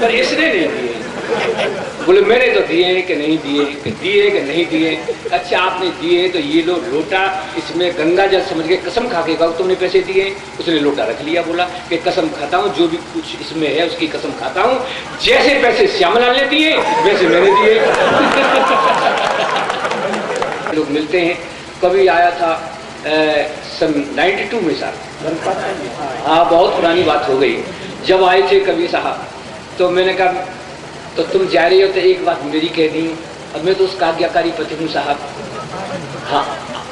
पर इसने नहीं दिए। बोले मैंने तो दिए कि नहीं दिए, दिए कि नहीं दिए। अच्छा आपने दिए तो ये लो लोटा, इसमें गंगा जल समझ के कसम खा के कहा तुमने पैसे दिए। उसने लोटा रख लिया, बोला कि कसम खाता हूँ जो भी कुछ इसमें है उसकी कसम खाता हूँ, जैसे पैसे श्यामलाल ने दिए वैसे मैंने दिए। लोग मिलते हैं। कभी आया था सन 92 में साहब, हाँ बहुत पुरानी बात हो गई। जब आए थे कभी साहब तो मैंने कहा तो तुम जा रही हो तो एक बात मेरी कह दी। अब मैं तो उसका आज्ञाकारी पति हूँ साहब। हाँ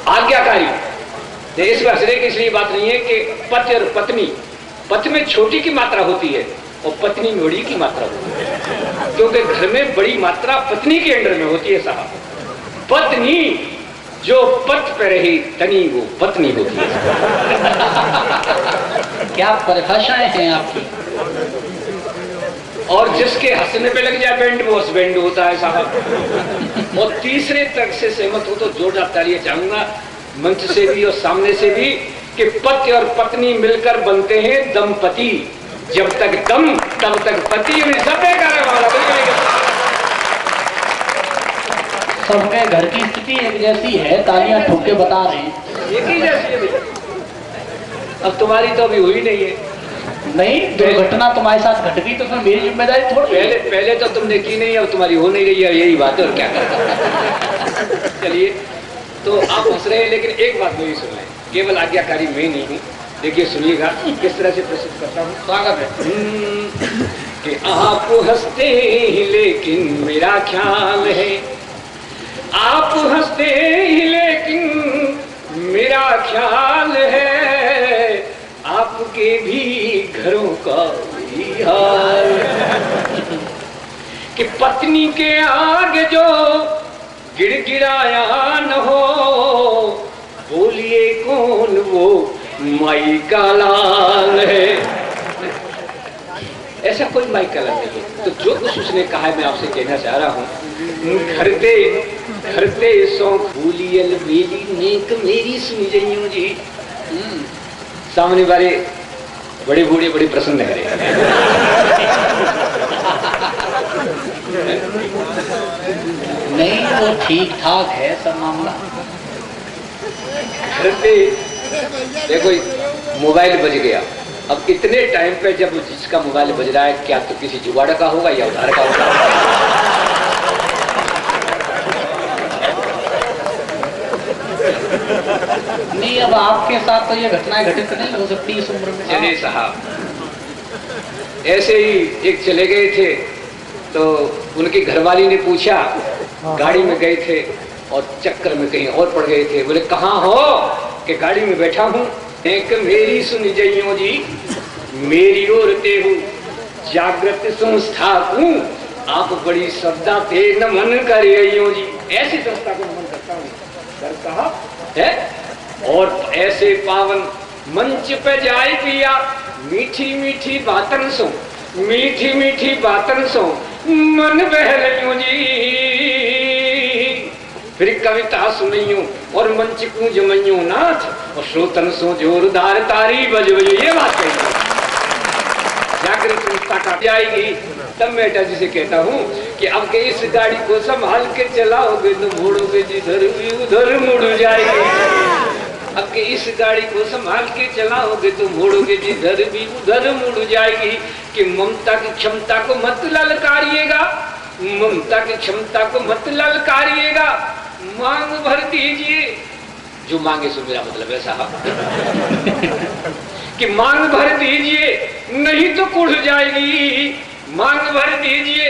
आज्ञाकारी इस वजह की इसलिए बात नहीं है कि पति और पत्नी, पति में छोटी की मात्रा होती है और पत्नी में बड़ी की मात्रा होती है, क्योंकि घर में बड़ी मात्रा पत्नी के अंडर में होती है साहब। पत्नी जो पत पे रही तनी वो पत्नी होती है। क्या परिभाषाएं हैं आपकी। और जिसके हंसने पे लग जाए बैंड वो हस्बैंड होता है साहब। और तीसरे तक से सहमत हो तो जोरदार तालियां चाहूंगा मंच से भी और सामने से भी कि पति और पत्नी मिलकर बनते हैं दंपति। जब तक दम तब तक पति। सबके घर की स्थिति एक जैसी है, तालियां ठोक के बता रहे हैं एक ही जैसी है भैया। अब तुम्हारी तो अभी हुई नहीं है। नहीं, दुर्घटना तुम्हारे साथ घट गई तो फिर मेरी जिम्मेदारी थोड़ी। पहले तो तुमने की नहीं, अब तुम्हारी हो नहीं रही है, यही बात है और क्या करता। चलिए तो आप हंस रहे हैं, लेकिन एक बात मेरी सुन लें, केवल आज्ञाकारी मैं नहीं हूँ। देखिए सुनिएगा किस तरह से प्रस्तुत करता हूँ। स्वागत है कि आप हंसते हैं लेकिन मेरा ख्याल है, आप हंसते ही लेकिन मेरा ख्याल है, आपके भी घरों का ही हाल कि पत्नी के आगे जो गिड़गिड़ाया न हो, बोलिए कौन वो माई का लाल है। ऐसा कोई माई का लाल नहीं है। तो जो कुछ उसने कहा है मैं आपसे कहना चाह रहा हूँ। घरते सो भूलियल बेली नेक मेरी सुन जइयो जी। सामने वाले बड़े बूढ़े बड़े प्रसन्न करे। नहीं वो ठीक ठाक है सब मामला। घर पे देखो मोबाइल बज गया। अब इतने टाइम पे जब जिसका मोबाइल बज रहा है क्या तो किसी जुगाड़ का होगा या उधार का होगा। नहीं अब आपके साथ तो ये घटनाएं घटित नहीं हो सकती इस उम्र में। चलिए साहब ऐसे ही एक चले गए थे तो उनकी घरवाली ने पूछा, गाड़ी में गए थे और चक्कर में कहीं और पड़ गए थे। बोले कहाँ हो? कि गाड़ी में बैठा हूँ। एक मेरी सुन जइयो जी, मेरी ओर तेहु जागृत संस्था को आप बड़ी श्रद्धा थे नमन करियो जी। ऐसी संस्था को नमन करता हूँ करता है। और ऐसे पावन मंच पे जाए पिया मीठी मीठी बातन सो, मीठी मीठी बातन सो मन बहलियो जी। फिर कविता सुनियो और मंच को जमइयो नाथ और श्रोतन सो जोरदार तारी बजवइयो। ये बात कही जागृत संस्था का जाएगी। तब मैं बेटा जी से कहता हूँ कि अब के इस गाड़ी को संभाल के चलाओगे तो मुड़ोगे जिधर भी उधर मुड़ जाएगी। अब के इस गाड़ी को संभाल के चलाओगे तो मुड़ोगे जिधर भी उधर मुड़ जाएगी। कि ममता की क्षमता को मत ललकारिएगा, ममता की क्षमता को मत ललकारिएगा, मांग भर दीजिए। जो मांगे सो मेरा मतलब है साहब कि मांग भर दीजिए नहीं तो कुढ़ जाएगी, मांग भर दीजिए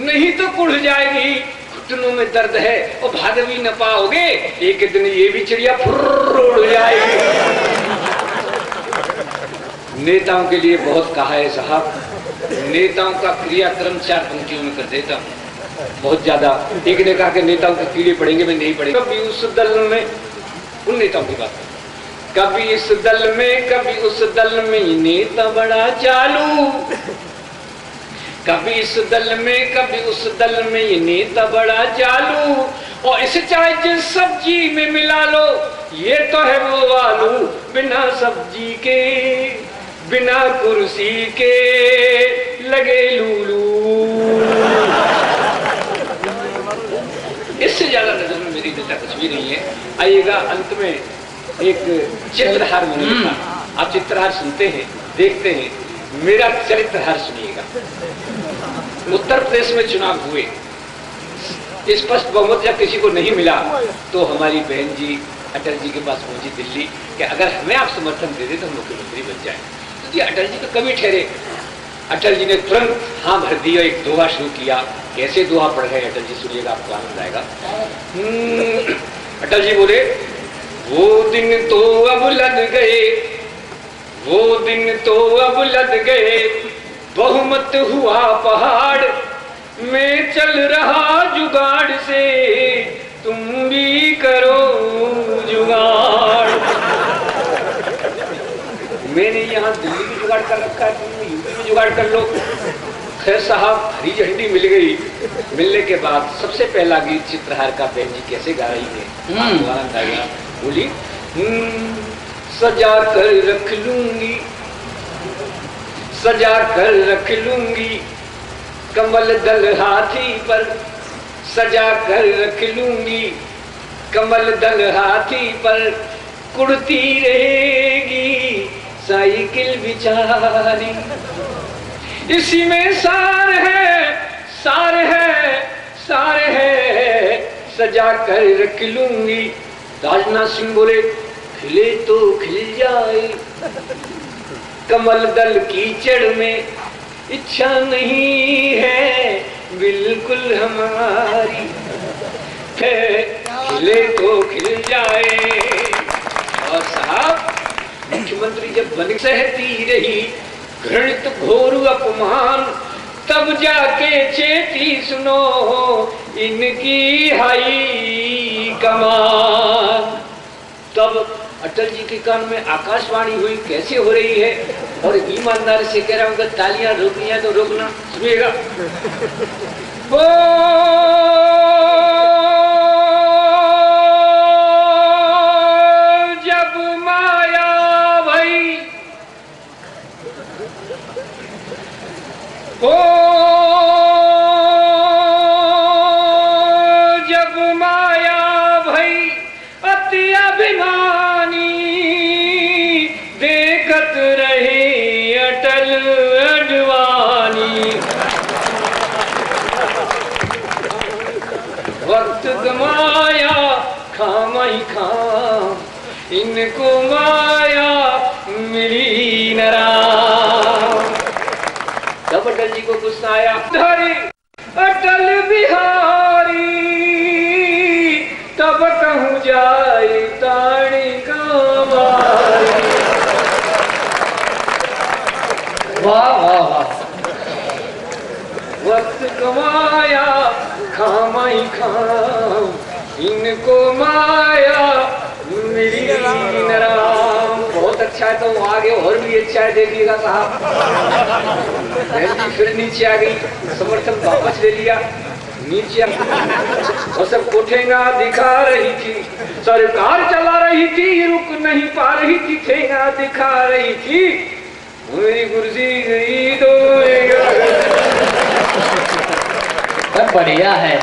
नहीं तो कुढ़ जाएगी। घुटनों में दर्द है और भाग भी न पाओगे, एक दिन ये भी चिड़िया फुर्र उड़ जाएगी। नेताओं के लिए बहुत कहा है साहब, नेताओं का क्रियाक्रम 4 पंक्तियों में कर देता हूँ बहुत ज्यादा। एक ने कहा कि नेताओं के कीड़े पड़ेंगे, मैं नहीं पड़ेंगे। कभी उस दल में, उन नेताओं की बात, कभी इस दल में कभी उस दल में नेता बड़ा चालू, कभी इस दल में कभी उस दल में ये नेता बड़ा चालू। और इसे चाहे जिस सब्जी में मिला लो ये तो है वो आलू, बिना सब्जी के बिना कुर्सी के लगे लूलू। इससे ज्यादा नजर में मेरी दिलता कुछ भी नहीं है। आइएगा अंत में एक चित्रहार मैंने लिखा, आप चित्रहार सुनते हैं, देखते हैं, मेरा चरित्रहार सुनिएगा। उत्तर प्रदेश में चुनाव हुए, स्पष्ट बहुमत जब किसी को नहीं मिला तो हमारी बहन जी अटल जी के पास पहुंची दिल्ली कि अगर हमें आप समर्थन दे दे तो हम मुख्यमंत्री बन जाए। तो ये अटल जी तो कभी ठहरे। अटल जी ने तुरंत हाँ भर दी और एक दोहा शुरू किया। कैसे दोहा पढ़ रहे अटल जी, सुनिएगा, आपको आनंद आएगा। अटल जी बोले, वो दिन तो अब लद गए, वो दिन तो अब लद गए, बहुमत हुआ पहाड़ में चल रहा जुगाड़ से, तुम भी करो जुगाड़। मैंने यहाँ दिल्ली में जुगाड़ कर रखा है, तुम यूपी में जुगाड़ कर लो। खैर साहब, हरी झंडी मिल गई। मिलने के बाद सबसे पहला गीत चित्रहार का बहन जी कैसे गा रही है, आनंद आएगा। बोली, सजा कर रख लूंगी, सजा कर रख लूंगी, कमल दल हाथी पर, सजा कर रख लूंगी, कमल दल हाथी पर, कुड़ती रहेगी साइकिल बिचारी। इसी में सार है, सार है, सार है, सजा कर रख लूंगी। राजनाथ सिंह बोले, खिले तो खिल जाए, कमल दल कीचड़ में इच्छा नहीं है बिल्कुल हमारी, खिले तो खिल जाए। और साहब, मुख्यमंत्री जब बन सहती रही घृणित घोर अपमान, तब जाके चेती सुनो इनकी हाई कमान। तब अटल जी के कान में आकाशवाणी हुई, कैसे हो रही है, और ईमानदारी से कह रहा हूँ, अगर तालियां रोकनी है तो रोकना। सुनिएगा, जब माया भई, जब माया भई अति अभिमानी, देखत रहे अटल अडवाणी। वक्त गमाया खामई खाम, इनको माया मिली न राम। तब अटल जी को गुस्सा आया, धरी अटल बिहारी, तब कहूँ जाए ताड़ी कमारी। वाह वाह वाह। वक्त कमाया खामई खाम, इनको माया मिली न राम। बहुत अच्छा है, तो आगे और भी अच्छा है, देखिएगा साहब। फिर नीचे आ गई, समर्थन वापस ले लिया, नीचे और सब कोठेंगा दिखा रही थी, सरकार चला रही थी, रुक नहीं पा रही थी, ठेंगा दिखा रही थी, मेरी कुर्सी गई तो बढ़िया है।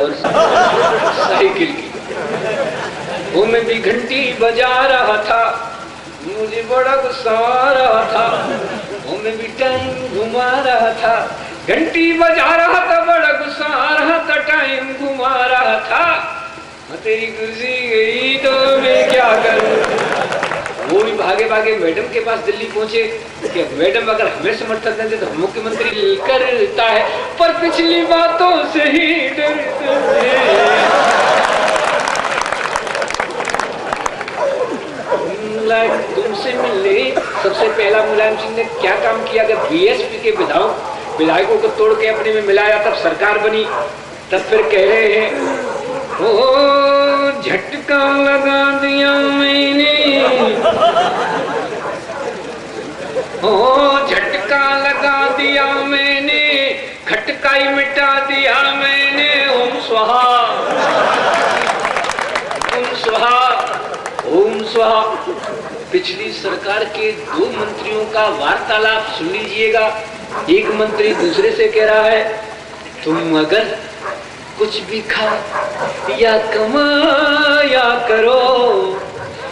और साइकिल की वो मैं भी घंटी बजा रहा था, मुझे बड़ा गुस्सा आ रहा था, वो मैं भी टाइम घुमा रहा था, घंटी बजा रहा था, बड़ा गुस्सा आ रहा था, टाइम घुमा रहा था, तेरी कुर्सी गई तो मैं क्या करूं। वो भी भागे भागे मैडम के पास दिल्ली पहुंचे कि मैडम अगर हमें समर्थन देते तो हम मुख्यमंत्री करता है, पर पिछली बातों से ही डरते हैं। तुमसे मिलने सबसे पहला मुलायम सिंह ने क्या काम किया, अगर बीएसपी के विधायकों को तोड़ के अपने में मिलाया, तब सरकार बनी। तब फिर कह रहे हैं, ओ झटका लगा दिया मैंने, ओ झटका लगा दिया मैंने, खटकाई मिटा दिया मैंने, ओम स्वाहा, ओम स्वाहा, ओम स्वाहा। पिछली सरकार के 2 मंत्रियों का वार्तालाप सुन लीजिएगा। एक मंत्री दूसरे से कह रहा है, तुम अगर कुछ भी खा या कमाया करो,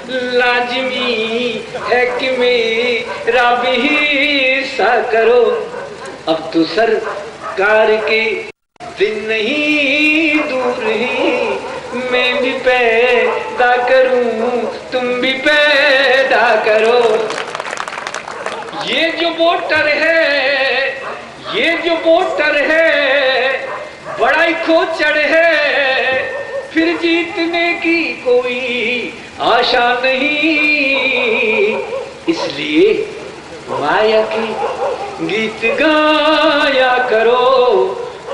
लाजमी है कि मेरा भी हिस्सा करो। अब तो सरकार के दिन नहीं दूर ही, मैं भी पैदा करूं तुम भी पैदा करो। ये जो वोटर है, ये जो वोटर है, बड़ा ही खोचड़ है, फिर जीतने की कोई आशा नहीं। इसलिए माया की गीत गाया करो,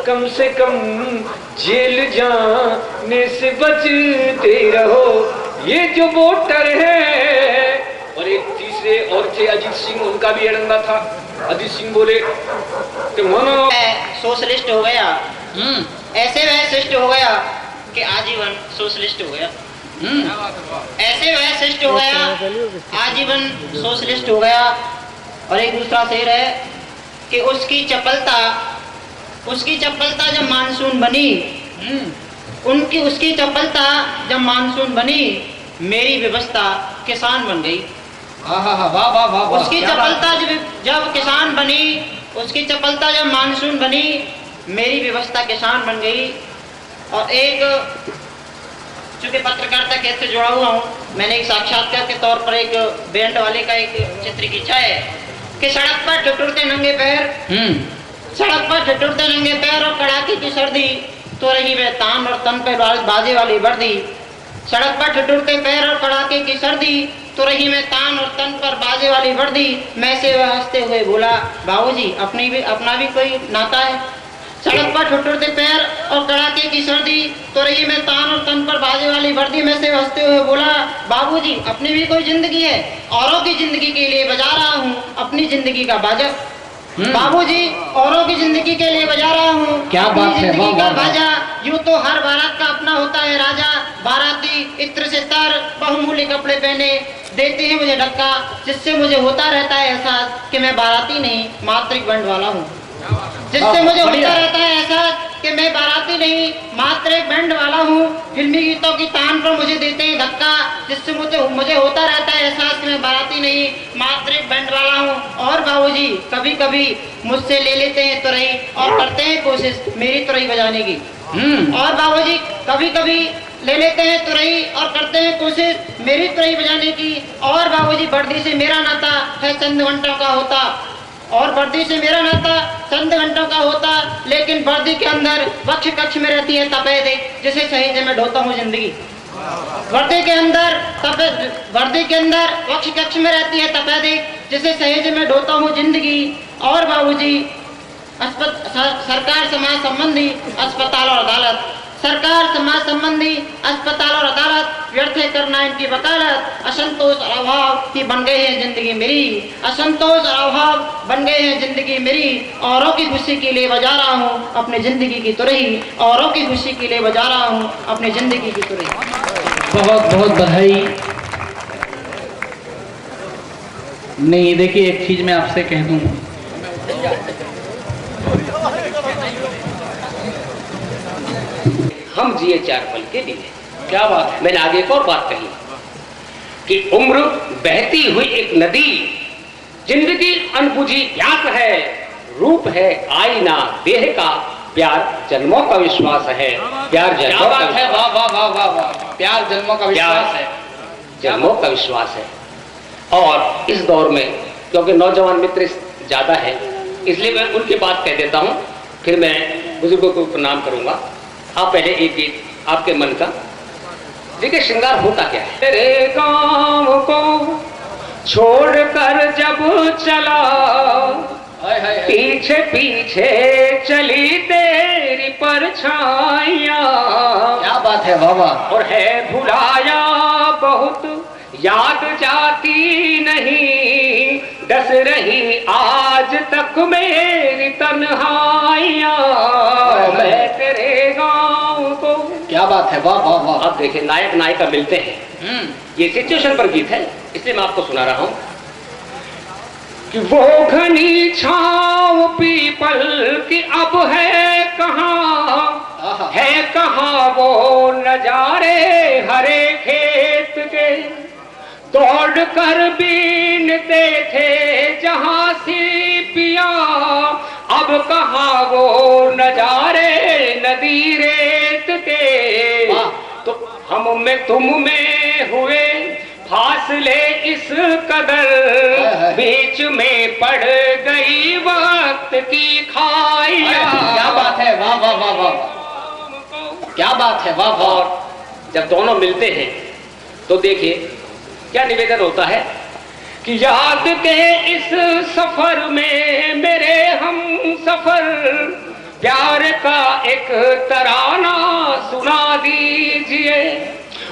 कम से कम जेल जाने से बचते रहो। ये जो वोटर है। और एक तीसरे और थे अजीत सिंह, उनका भी एजेंडा था। अजीत सिंह बोले कि मनो सोशलिस्ट हो गया, ऐसे वह शिष्ट हो गया कि आजीवन सोशलिस्ट हो गया। ऐसे वह शिष्ट हो गया, आजीवन सोशलिस्ट हो गया। और एक दूसरा शेर है कि उसकी चपलता जब मानसून बनी, उसकी चपलता जब मानसून बनी, मेरी व्यवस्था किसान बन गई। उसकी चपलता जब किसान बनी, उसकी चपलता जब मानसून बनी, मेरी व्यवस्था किसान बन गई। और एक चूंकि पत्रकारिता केस से जुड़ा हुआ हूँ, मैंने एक साक्षात्कार के तौर पर एक बैंड वाले का एक चित्र खींचा है कि सड़क पर ठिठुरते नंगे पैर, सड़क पर ठिठुरते नंगे पैर और कड़ाके की सर्दी, तो रही वे तान और तन पर बाजे वाली वर्दी। सड़क पर ठिठुरते पैर और कड़ाके की सर्दी, तो रही मैं तान और तन पर बाजे वाली वर्दी। मैं से वह हंसते हुए बोला, बाबूजी अपना भी कोई नाता है। सड़क पर ठिठुरते पैर और कड़ाके की सर्दी, तो रही मैं तान और तन पर बाजे वाली वर्दी। में से हंसते हुए बोला, बाबूजी अपनी भी कोई जिंदगी है, औरों की जिंदगी के लिए बजा रहा हूँ अपनी जिंदगी का बाजा। बाबूजी औरों की जिंदगी के लिए बजा रहा हूँ क्या अपनी बात है, जिंदगी वाह, का वाह, वाह। बाजा। यूं तो हर बारात का अपना होता है राजा, बाराती इत्र से तर बहुमूल्य कपड़े पहने देते हैं मुझे धक्का, जिससे मुझे होता रहता है एहसास कि मैं बाराती नहीं मात्र एक बैंड वाला हूँ। जिससे मुझे होता रहता है एहसास कि मैं बाराती नहीं मात्र एक बैंड वाला हूँ। फिल्मी गीतों की तान पर मुझे देते हैं धक्का, जिससे मुझे होता रहता है एहसास कि मैं बाराती नहीं मात्र एक बैंड वाला हूँ। और बाबूजी कभी कभी मुझसे ले लेते हैं तुरई और करते हैं कोशिश मेरी तुरई बजाने की। और बाबूजी कभी कभी ले लेते हैं तुरई और करते हैं कोशिश मेरी तुरई बजाने की। और बाबूजी वर्दी से मेरा नाता है चंद घंटों का होता, और वर्दी से मेरा नाता चंद घंटों का होता, लेकिन वर्दी के अंदर वक्ष कक्ष में रहती है तपेदे, जिसे सही से मैं ढोता हूँ जिंदगी। वर्दी के अंदर वक्ष कक्ष में रहती है तपेदे, जिसे सही में ढोता हूँ जिंदगी। और बाबूजी सरकार समाज संबंधी अस्पताल और अदालत, सरकार समाज संबंधी अस्पताल और अदालत, व्यर्थ है करना इनकी वकालत। असंतोष और अभाव की बन गए हैं जिंदगी मेरी, असंतोष और अभाव बन गए हैं जिंदगी मेरी। औरों की खुशी के लिए बजा रहा हूँ अपनी जिंदगी की तुरही, औरों की खुशी के लिए बजा रहा हूँ अपनी जिंदगी की तुरही। बहुत बहुत बधाई। नहीं देखिए, एक चीज मैं आपसे कह दूं, हम जिए 4 पल के लिए। क्या बात है। मैंने आगे एक और बात कही कि उम्र बहती हुई एक नदी, जिंदगी अनबुझी प्यास है, रूप है आईना देह का, प्यार जन्मों का विश्वास है, प्यार जन्मों का है। वाह वाह वाह वाह वाह। प्यार जन्मों का विश्वास है, जन्मों का विश्वास है। और इस दौर में क्योंकि नौजवान मित्र ज्यादा है, इसलिए मैं उनकी बात कह देता हूँ, फिर मैं बुजुर्गों को प्रणाम करूंगा। आप पहले एक गीत आपके मन का। देखिए श्रृंगार होता क्या है। तेरे गांव को छोड़कर जब चला, पीछे पीछे चली तेरी परछाइयां। क्या बात है, वाह वाह। और है भुलाया बहुत याद जाती नहीं, डस रही आज तक मेरी तन्हाइयां, मैं तेरे गांव को। क्या बात है, वाह वाह वाह। अब देखिए नायक नायिका मिलते हैं, ये सिचुएशन पर गीत है, इसलिए मैं आपको सुना रहा हूं कि वो घनी छांव पीपल की अब है कहां, है कहाँ वो नजारे हरे खेत के, दौड़ कर बीनते थे जहां सीपियां, अब कहाँ वो नजारे नदी रेत के। तो हम में तुम में हुए फासले इस कदर, बीच में पड़ गई वक्त की खाइया। क्या बात है, वाह वाह वाह वाह, क्या बात है, वाह वाह। और जब दोनों मिलते हैं तो देखिए क्या निवेदन होता है कि याद के इस सफर में मेरे हम सफर, प्यार का एक तराना सुना दीजिए।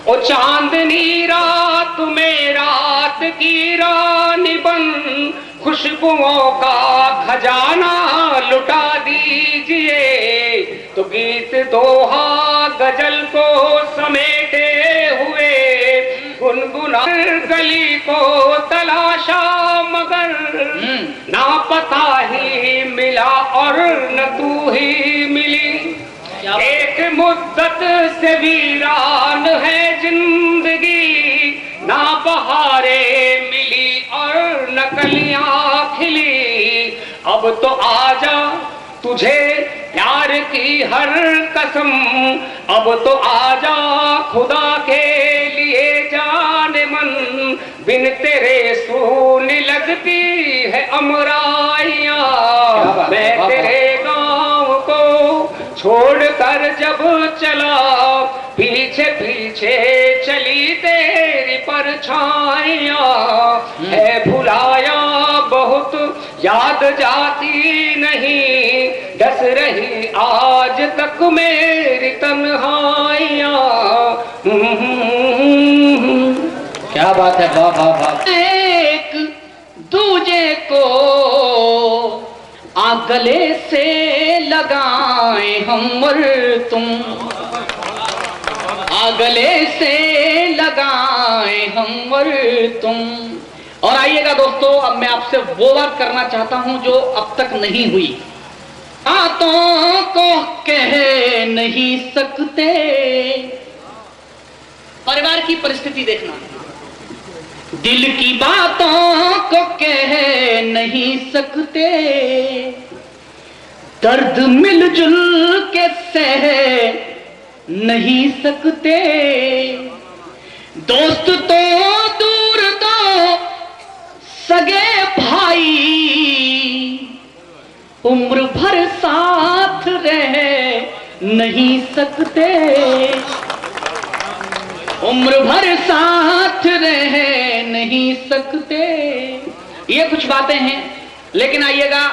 ओ चांदनी रात में रात की रानी बन, खुशबुओं का खजाना लुटा दीजिए। तो गीत दोहा गजल को समेटे हुए गुनगुना गली को तलाशा, मगर ना पता ही मिला और न तू ही मिली। एक मुद्दत से वीरान है जिंदगी, ना बहारे मिली और न कलियां खिली। अब तो आजा तुझे प्यार की हर कसम, अब तो आजा खुदा के लिए जाने मन, बिन तेरे सूनी लगती है अमराइयां। मैं तेरे गांव को छोड़कर जब चला, पीछे पीछे चली तेरी परछाइयां। है भुलाया बहुत याद जाती नहीं, डस रही आज तक मेरी तन्हाइयां। क्या बात है, वाह वाह वाह। एक दूजे को गले से लगाए हम और तुम, गले से लगाए हम और तुम। और आइएगा दोस्तों, अब मैं आपसे वो बात करना चाहता हूं जो अब तक नहीं हुई। बातों को कह नहीं सकते, परिवार की परिस्थिति देखना, दिल की बातों को कह नहीं सकते, दर्द मिलजुल के सह नहीं सकते। दोस्त तो दूर तो सगे भाई, उम्र भर साथ रह नहीं सकते, उम्र भर साथ रह नहीं सकते। ये कुछ बातें हैं, लेकिन आइएगा,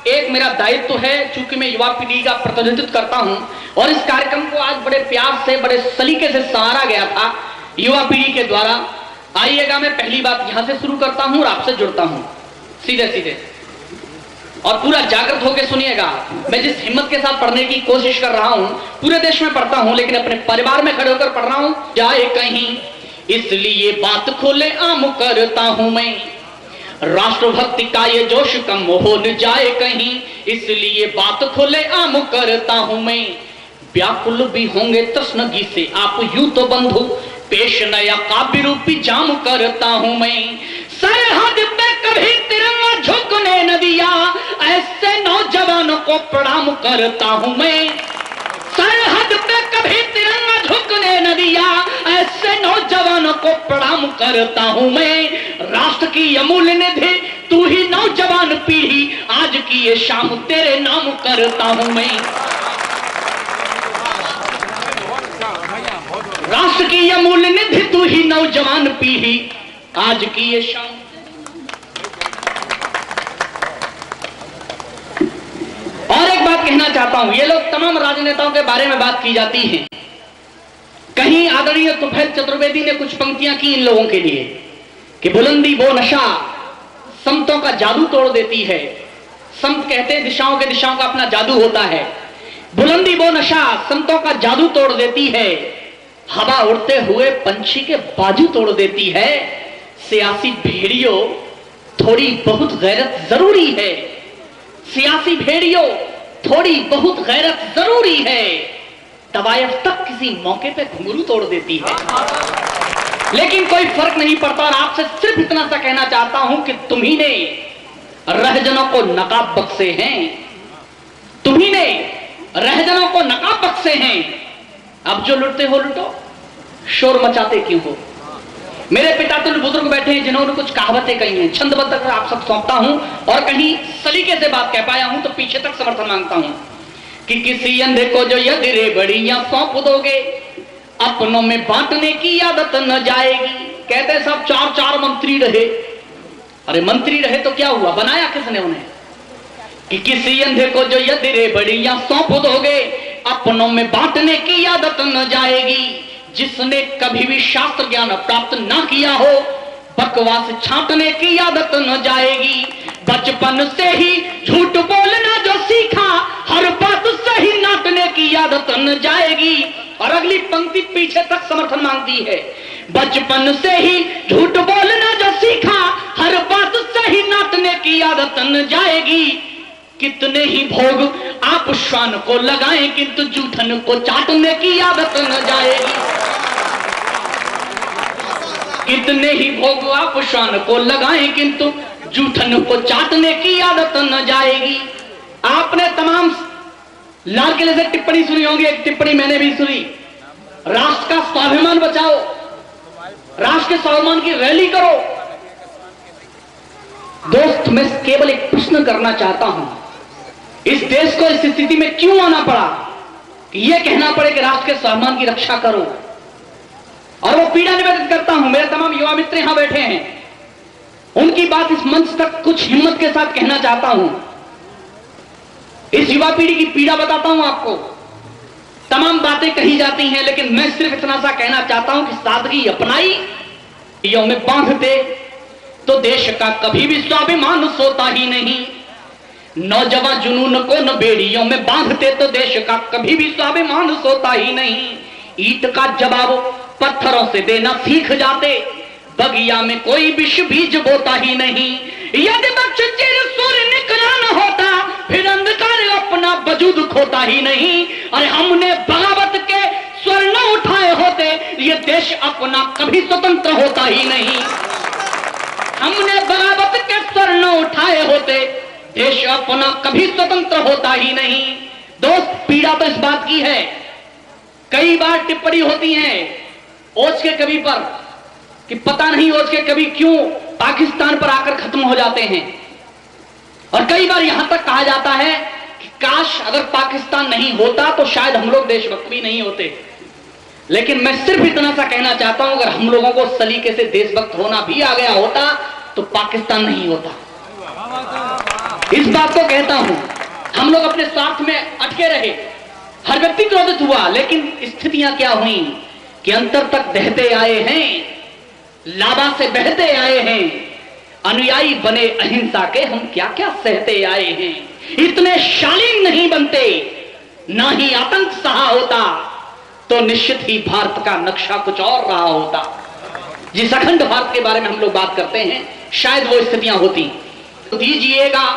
एक मेरा दायित्व है, चूंकि मैं युवा पीढ़ी का प्रतिनिधित्व करता हूं और इस कार्यक्रम को आज बड़े प्यार से, बड़े सलीके से सहारा गया था युवा पीढ़ी के द्वारा। आइएगा, मैं पहली बात यहां से शुरू करता हूं और आपसे जुड़ता हूं सीधे सीधे, और पूरा जागृत होकर सुनिएगा। मैं जिस हिम्मत के साथ पढ़ने की कोशिश कर रहा हूं, पूरे देश में पढ़ता हूं, लेकिन अपने परिवार में खड़े होकर पढ़ रहा हूं। जाए कहीं इसलिए बात खोले आम करता हूं मैं, राष्ट्रभक्ति का ये जोश कम हो न जाए कहीं, इसलिए बात खोले आम करता हूं मैं। व्याकुल भी होंगे तृष्णगी से आप यूं तो बंधु, पेश नया काव्य रूपी जाम करता हूं मैं। सरहद पे कभी तिरंगा झुकने न दिया, ऐसे नौजवानों को प्रणाम करता हूं मैं। सरहद पे कभी तिरंगा झुकने न दिया, ऐसे नौजवानों को प्रणाम करता हूं मैं। राष्ट्र की अमूल्य निधि तू ही नौजवान पीढ़ी, आज की ये शाम तेरे नाम करता हूं मैं। राष्ट्र की अमूल्य निधि तू ही नौजवान पीढ़ी, आज की ये शाम। और एक बात कहना चाहता हूं, ये लोग तमाम राजनेताओं के बारे में बात की जाती है, कहीं आदरणीय तुफैल चतुर्वेदी ने कुछ पंक्तियां की इन लोगों के लिए कि बुलंदी वो नशा समतों का जादू तोड़ देती है। समत कहते हैं दिशाओं के, दिशाओं का अपना जादू होता है। बुलंदी वो नशा समतों का जादू तोड़ देती है, हवा उड़ते हुए पंछी के बाजू तोड़ देती है। सियासी भेड़ियों थोड़ी बहुत गैरत जरूरी है, सियासी भेड़ियों थोड़ी बहुत गैरत जरूरी है। तवायफ तक किसी मौके पे घुंघरू तोड़ देती है, लेकिन कोई फर्क नहीं पड़ता। और आपसे सिर्फ इतना सा कहना चाहता हूं कि तुम्ही ने रहजनों को नकाब बख्शे हैं, तुम्ही ने रहजनों को नकाब बख्शे हैं। अब जो लुटते हो लुटो, शोर मचाते क्यों हो? मेरे पिता तो बुजुर्ग बैठे हैं जिन्होंने कुछ कहावतें कही हैं, छंदबद्ध कर आप सब सौंपता हूं, और कहीं सलीके से बात कह पाया हूं तो पीछे तक समर्थन मांगता हूं कि किसी अंधे को जो यदि रेबड़ियां सौंप दोगे, अपनों में बांटने की आदत न जाएगी। कहते सब चार चार मंत्री रहे, अरे मंत्री रहे तो क्या हुआ, बनाया किसने उन्हें? कि किसी अंधे को जो यदि रेबड़ियां सौंप दोगे, अपनों में बांटने की आदत न जाएगी। जिसने कभी भी शास्त्र ज्ञान प्राप्त ना किया हो, बकवास छांटने की आदत न जाएगी। बचपन से ही झूठ बोलना जो सीखा, हर बात सही नाटने की आदत न जाएगी। और अगली पंक्ति पीछे तक समर्थन मांगती है, बचपन से ही झूठ बोलना जो सीखा, हर बात सही नाटने की आदत न जाएगी। कितने ही भोग आप श्वान को लगाएं, किंतु जूठन को चाटने की आदत न जाएगी। कितने ही भोग आप श्वान को लगाएं, किंतु जूठन को चाटने की आदत न जाएगी। आपने तमाम लाल किले से टिप्पणी सुनी होगी, एक टिप्पणी मैंने भी सुनी, राष्ट्र का स्वाभिमान बचाओ, राष्ट्र के स्वाभिमान की रैली करो। दोस्त, मैं केवल एक प्रश्न करना चाहता हूं, इस देश को इस स्थिति में क्यों आना पड़ा कि यह कहना पड़े कि राष्ट्र के स्वाभिमान की रक्षा करो? और वो पीड़ा निवेदित करता हूं, मेरे तमाम युवा मित्र यहां बैठे हैं, उनकी बात इस मंच तक कुछ हिम्मत के साथ कहना चाहता हूं। इस युवा पीढ़ी की पीड़ा बताता हूं आपको। तमाम बातें कही जाती हैं, लेकिन मैं सिर्फ इतना सा कहना चाहता हूं कि सादगी अपनाई यो में बांधते तो देश का कभी भी स्वाभिमान सोता ही नहीं। नौजवान जुनून को न बेड़ियों में बांधते तो देश का कभी भी स्वाभिमान सोता ही नहीं। ईंट का जवाब पत्थरों से देना सीख जाते, बगिया में कोई विष बीज बोता ही नहीं। यदि वृक्ष चिर सूर्य निकला न होता, फिर अंधकार अपना वजूद खोता ही नहीं। अरे हमने बगावत के स्वर न उठाए होते, ये देश अपना कभी स्वतंत्र होता ही नहीं। हमने बगावत के स्वर न उठाए होते, देश अपना कभी स्वतंत्र होता ही नहीं। दोस्त, पीड़ा तो इस बात की है, कई बार टिप्पणी होती है ओज के कवि पर कि पता नहीं ओज के कवि क्यों पाकिस्तान पर आकर खत्म हो जाते हैं। और कई बार यहां तक कहा जाता है कि काश अगर पाकिस्तान नहीं होता तो शायद हम लोग देशभक्त भी नहीं होते। लेकिन मैं सिर्फ इतना सा कहना चाहता हूं, अगर हम लोगों को सलीके से देशभक्त होना भी आ गया होता तो पाकिस्तान नहीं होता। इस बात को कहता हूं, हम लोग अपने स्वार्थ में अटके रहे, हर व्यक्ति क्रोधित हुआ, लेकिन स्थितियां क्या हुई कि अंतर तक बहते आए हैं, लाबा से बहते आए हैं, अनुयायी बने अहिंसा के, हम क्या क्या सहते आए हैं। इतने शालीन नहीं बनते, ना ही आतंक सहा होता, तो निश्चित ही भारत का नक्शा कुछ और रहा होता। जिस अखंड भारत के बारे में हम लोग बात करते हैं, शायद वो स्थितियां होती। तो दीजिएगा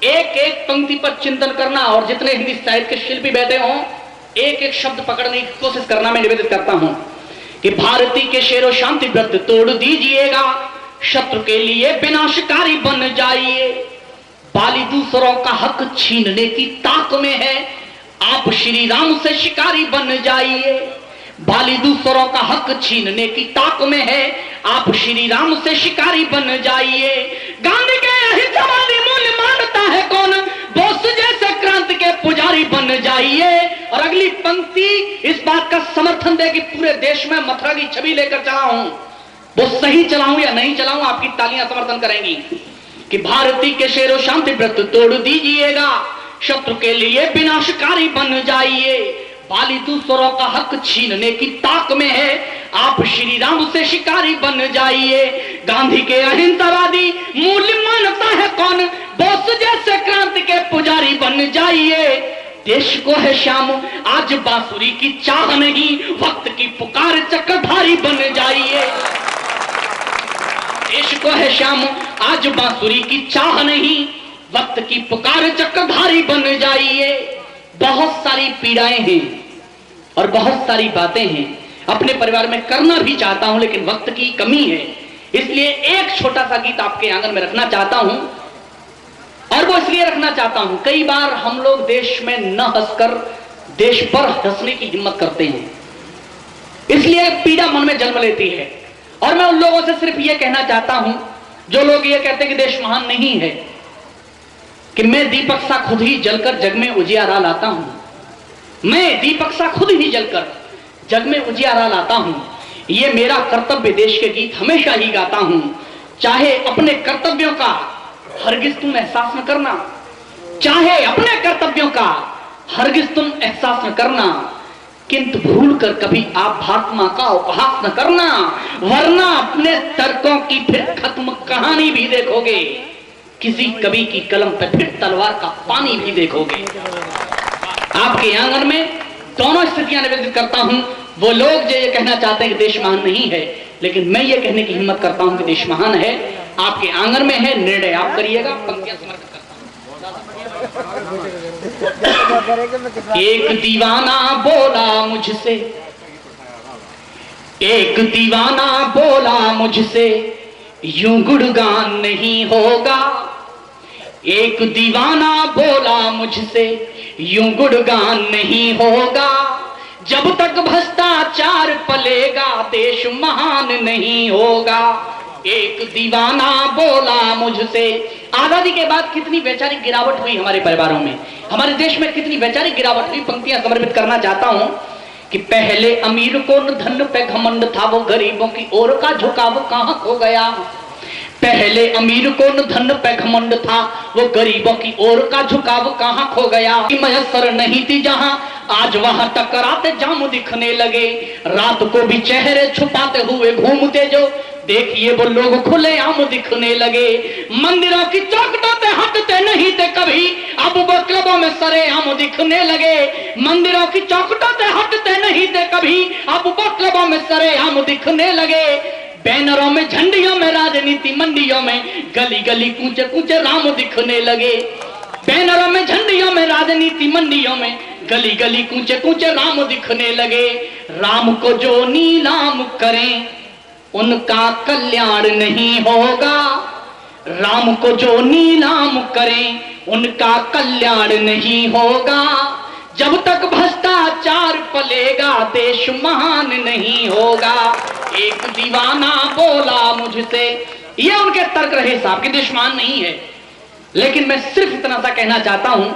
एक एक पंक्ति पर चिंतन करना, और जितने हिंदी साहित्य के शिल्पी बैठे हों, एक एक शब्द पकड़ने की कोशिश करना मैं निवेदित करता हूं कि भारती के शेरो शांति व्रत तोड़ दीजिएगा, शत्रु के लिए विनाशकारी बन जाइए। बाली दूसरों का हक छीनने की ताक में है, आप श्री राम से शिकारी बन जाइए। बाली दूसरों का हक छीनने की ताक में है, आप श्री राम से शिकारी बन जाइए। गांधी के अहिंसावादी मूल्य मानता है कौन, बोस जैसे क्रांति के पुजारी बन जाइए। और अगली पंक्ति इस बात का समर्थन दे कि पूरे देश में मथुरा की छवि लेकर चला हूं, वो सही चलाऊं या नहीं चलाऊं, आपकी तालियां समर्थन करेंगी कि भारती के शेरो शांति व्रत तोड़ दीजिएगा, शत्रु के लिए विनाशकारी बन जाइए। बाली दूसरों का हक छीनने की ताक में है, आप श्री राम से शिकारी बन जाइए। गांधी के अहिंसावादी मूल्य मानता है कौन, बोस जैसे क्रांति के पुजारी बन जाइए। देश को है शाम आज बांसुरी की चाह नहीं, वक्त की पुकार चक्रधारी बन जाइए। देश को है शाम आज बांसुरी की चाह नहीं, वक्त की पुकार चक्रधारी बन जाइए। बहुत सारी पीड़ाएं हैं, और बहुत सारी बातें हैं अपने परिवार में करना भी चाहता हूं, लेकिन वक्त की कमी है, इसलिए एक छोटा सा गीत आपके आंगन में रखना चाहता हूं। और वो इसलिए रखना चाहता हूं, कई बार हम लोग देश में न हंसकर देश पर हंसने की हिम्मत करते हैं, इसलिए पीड़ा मन में जन्म लेती है। और मैं उन लोगों से सिर्फ यह कहना चाहता हूं जो लोग ये कहते हैं कि देश महान नहीं है, कि मैं दीपक सा खुद ही जलकर जग में उजियारा लाता हूं। मैं दीपक सा खुद ही जलकर जग में उजियारा लाता हूं। ये मेरा कर्तव्य देश के गीत हमेशा ही गाता हूं। चाहे अपने कर्तव्यों का हरगिज तुम एहसास न करना, चाहे अपने कर्तव्यों का हरगिज तुम एहसास न करना, किंतु भूल कर कभी आप भारत मां का उपहास न करना, वरना अपने तर्कों की फिर खत्म कहानी भी देखोगे, किसी कवि की कलम पे फिर तलवार का पानी भी देखोगे। आपके आंगन में दोनों स्थितियां निवेदित करता हूं। वो लोग जो ये कहना चाहते हैं कि देश महान नहीं है, लेकिन मैं ये कहने की हिम्मत करता हूं कि देश महान है। आपके आंगन में है, निर्णय आप करिएगा। पंक्तियां समर्पित करता हूं। एक दीवाना बोला मुझसे, एक दीवाना बोला मुझसे, यूं गुणगान नहीं होगा। एक दीवाना बोला मुझसे, यूं गुणगान नहीं होगा। जब तक भ्रष्टाचार पलेगा देश महान नहीं होगा। एक दीवाना बोला मुझसे। आजादी के बाद कितनी वैचारिक गिरावट हुई हमारे परिवारों में, हमारे देश में कितनी वैचारिक गिरावट हुई। पंक्तियां समर्पित करना चाहता हूं कि पहले अमीर को न धन पे घमंड था, वो गरीबों की ओर का झुकाव कहां खो गया। पहले अमीर को न धन पे घमंड था, वो गरीबों की ओर का झुकाव कहां खो गया। मयसर नहीं थी जहां, आज वहां टकराते जाम दिखने लगे। रात को भी चेहरे छुपाते हुए घूमते जो, देखिए वो लोग खुले आम दिखने लगे। मंदिरों की चौखटों पे हटते नहीं थे कभी, अब वो क्लबों में सरेआम दिखने लगे। मंदिरों की चौखटों पे हटते नहीं थे कभी, अब वो क्लबों में सरेआम दिखने लगे। बैनरों में झंडियों में राजनीति, मंडियों में गली गली कूचे कूचे राम दिखने लगे। बैनरों में झंडियों में राजनीति, मंडियों में गली गली कूचे कूचे राम दिखने लगे। राम को जो नीलाम करें उनका कल्याण नहीं होगा। राम को जो नीलाम करें उनका कल्याण नहीं होगा। जब तक भ्रष्टाचार पलेगा देश महान नहीं होगा। एक दीवाना बोला मुझसे, ये उनके तर्क रहे साहब कि देश महान नहीं है, लेकिन मैं सिर्फ इतना सा कहना चाहता हूं,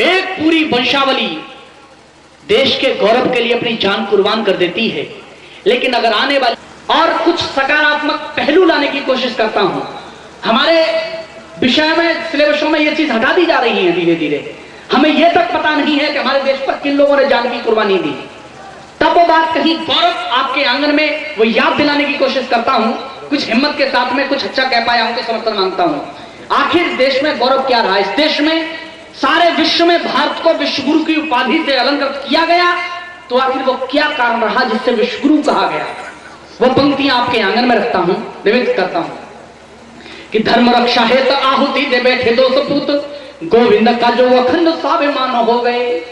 एक पूरी वंशावली देश के गौरव के लिए अपनी जान कुर्बान कर देती है, लेकिन अगर आने वाले और कुछ सकारात्मक पहलू लाने की कोशिश करता हूं। हमारे विषय में, सिलेबसों में ये चीज हटा दी जा रही है धीरे धीरे। हमें यह तक पता नहीं है कि हमारे देश पर किन लोगों ने जान की कुर्बानी दी। तब वो बात कहीं गौरव आपके आंगन में वो याद दिलाने की कोशिश करता हूं। कुछ हिम्मत के साथ में कुछ अच्छा कह पाया, उनके समर्थन मांगता हूं। आखिर देश में गौरव क्या रहा? इस देश में सारे विश्व में भारत को विश्वगुरु की उपाधि से अलंकृत किया गया, तो आखिर वो क्या कारण रहा जिससे विश्वगुरु कहा गया? वो पंक्तियां आपके आंगन में रखता हूं, निवेदित करता हूं कि धर्म रक्षा है तो आहुति दे बैठे दो सपूत, गोविंद का जो अखंड स्वाभिमान हो गए।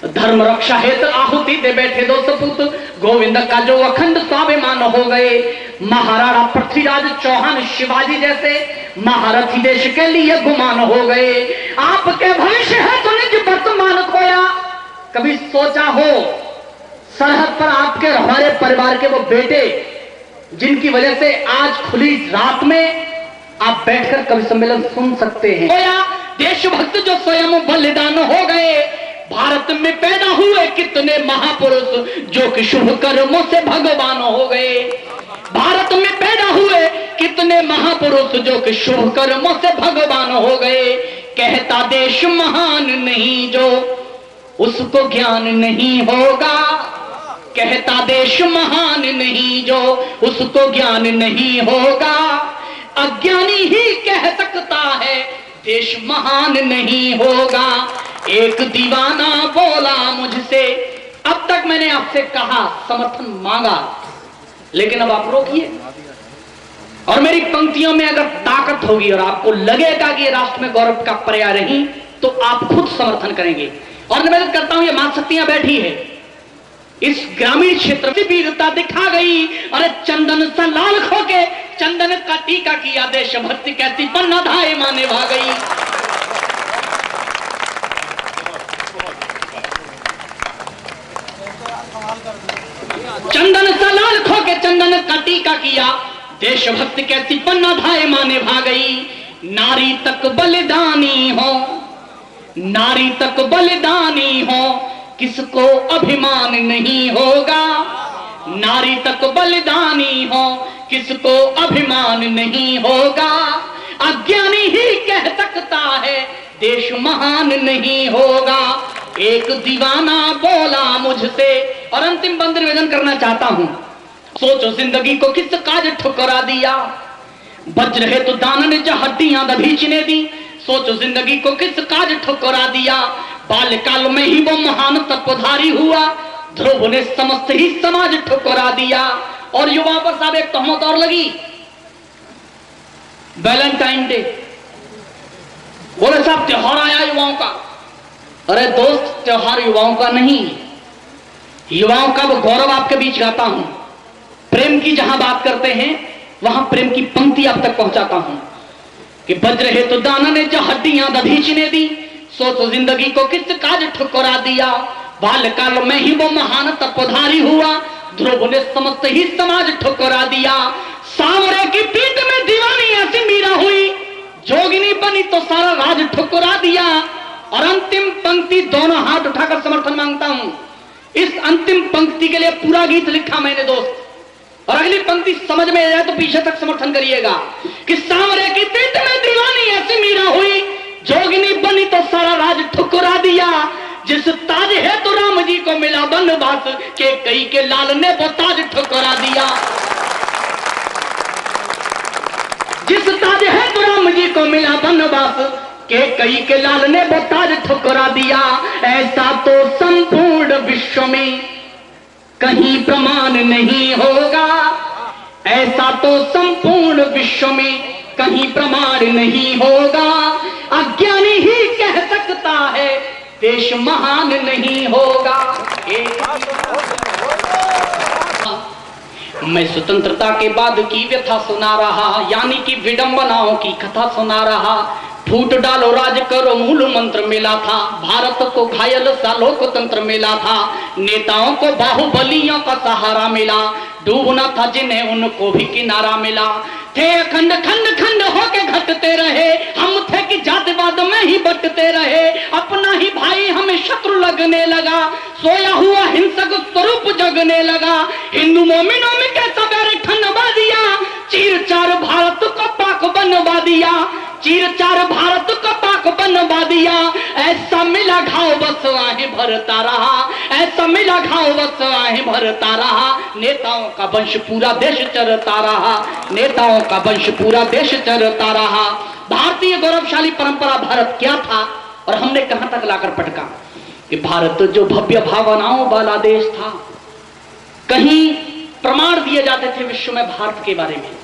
धर्म रक्षा है तो आहुति दे बैठे दो सपूत, गोविंद का जो अखंड स्वाभिमान हो गए। महाराणा पृथ्वीराज चौहान शिवाजी जैसे महारथी देश के लिए गुमान हो गए। आपके भविष्य है तो निज वर्तमान खोया। कभी सोचा हो सरहद पर आपके हमारे परिवार के वो बेटे जिनकी वजह से आज खुली रात में आप बैठकर कवि सम्मेलन सुन सकते हैं। देशभक्त जो स्वयं बलिदान हो गए। भारत में पैदा हुए कितने महापुरुष जो कि शुभ कर्मों से भगवान हो गए। भारत में पैदा हुए कितने महापुरुष जो कि शुभ कर्मों से भगवान हो गए। कहता देश महान नहीं जो उसको ज्ञान नहीं होगा। कहता देश महान नहीं जो उसको ज्ञान नहीं होगा। अज्ञानी ही कह सकता है देश महान नहीं होगा। एक दीवाना बोला मुझसे। अब तक मैंने आपसे कहा, समर्थन मांगा, लेकिन अब आप रोकिए। और मेरी पंक्तियों में अगर ताकत होगी और आपको लगेगा कि ये राष्ट्र में गौरव का पर्याय रही, तो आप खुद समर्थन करेंगे। और निवेदन करता हूं, ये मां शक्तियां बैठी है, इस ग्रामीण क्षेत्र में वीरता दिखा गई। अरे चंदन सा लाल खोके चंदन का टीका किया, देशभक्ति कहती पन्ना धाए माने भाग गई। चंदन सा लाल खोके चंदन का टीका किया, देशभक्ति कहती पन्ना धाए माने भाग गई। नारी तक बलिदानी हो, नारी तक बलिदानी हो, किसको अभिमान नहीं होगा। नारी तक बलिदानी हो, किसको अभिमान नहीं होगा। अज्ञानी ही कह सकता है देश महान नहीं होगा। एक दीवाना बोला मुझसे, और अंतिम बंद निवेदन करना चाहता हूं। सोचो जिंदगी को किस काज ठुकरा दिया, वज्र है तो दानन ने जो हड्डियां दबीचने दी। सोचो जिंदगी को किस काज ठुकरा दिया, बाल्यकाल में ही वो महान तत्वधारी हुआ। ध्रुव ने समस्त ही समाज ठुकरा दिया। और युवाओं पर साहब एक तहमत और लगी, वैलेंटाइन डे। बोले साहब त्योहार आया युवाओं का। अरे दोस्त त्योहार युवाओं का नहीं, युवाओं का वो गौरव आपके बीच गाता हूं। प्रेम की जहां बात करते हैं वहां प्रेम की पंक्ति आप तक पहुंचाता हूं कि वज्र है तो दाना ने जो हड्डियां दधीचने दी। सोचो जिंदगी को किस काज ठुकरा दिया, बाल्यकाल में ही वो महान तत्वधारी हुआ। ध्रुव ने समस्त ही समाज ठुकरा दिया। सांवरे की पीठ में दीवानी ऐसी मीरा हुई, जोगिनी बनी तो सारा राज ठुकरा दिया। और अंतिम पंक्ति दोनों हाथ उठाकर समर्थन मांगता हूं। इस अंतिम पंक्ति के लिए पूरा गीत लिखा मैंने दोस्त, और अगली पंक्ति समझ में आ जाए तो पीछे तक समर्थन करिएगा कि सांवरे की पीठ में दीवानी ऐसी मीरा हुई, जोगिनी बनी तो सारा राज ठुकरा दिया। जिस ताज है तो राम जी को मिला बनवास के, कई के लाल ने वो ताज ठुकरा दिया। जिस ताज है तो राम जी को मिला बनवास के, कई के लाल ने वो ताज ठुकरा दिया। ऐसा तो संपूर्ण विश्व में कहीं प्रमाण नहीं होगा, ऐसा तो संपूर्ण विश्व में कहीं प्रमाण नहीं होगा। अज्ञानी ही कह सकता है देश महान नहीं होगा। मैं स्वतंत्रता के बाद की व्यथा सुना रहा, यानी कि विडंबनाओं की कथा सुना रहा। फूट डालो राज करो मूल मंत्र मिला था, भारत को घायल सा लोकतंत्र मिला था। नेताओं को बाहुबलियों का सहारा मिला, डूबना था जिन्हें उनको भी किनारा मिला। थे खंड खंड खंड होके घटते रहे, हम थे कि जातिवाद में ही बटते रहे। अपना ही भाई हमें शत्रु लगने लगा, सोया हुआ हिंसक स्वरूप जगने लगा। हिंदू मोमिनों में कैसा बैर ठनवा दिया, चीर चार भारत को पाक बनवा दिया। चीर चार भारत को पाक बनवा दिया। ऐसा मिला घाव बस आहें भरता रहा, ऐसा मिला घाव बस आहें भरता रहा। नेताओं का वंश पूरा देश चरता रहा, नेताओं का वंश पूरा देश चरता रहा। भारतीय गौरवशाली परंपरा भारत क्या था और हमने कहां तक लाकर पटका कि भारत जो भव्य भावनाओं वाला देश था, कहीं प्रमाण दिए जाते थे विश्व में भारत के बारे में,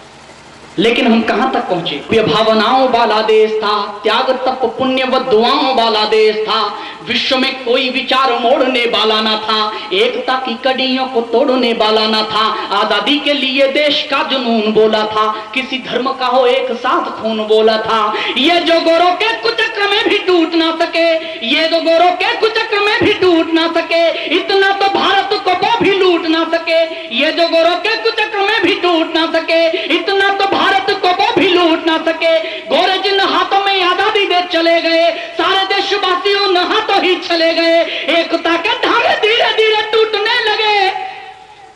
लेकिन हम कहां तक पहुंचे। भव्य भावनाओं वाला देश था, त्याग तप पुण्य व दुआओं वाला देश था। विश्व में कोई विचार मोड़ने वाला ना था, एकता की कड़ियों को तोड़ने वाला ना था। आजादी के लिए देश का जुनून बोला था, किसी धर्म का हो एक साथ खून बोला था। ये जो गोरों के कुचक्र में भी टूट ना सके, ये जो गोरों के कुचक्र में भी टूट ना सके, इतना तो भारत को वो भी लूट ना सके। ये जो गोरों के कुचक्र में भी टूट ना सके, इतना तो भारत को वो भी लूट ना सके। गोरे जिन हाथों में आजादी दे चले गए, सारे देशवासी उन हाथों ही चले गए। एकता के धागे धीरे धीरे टूटने लगे,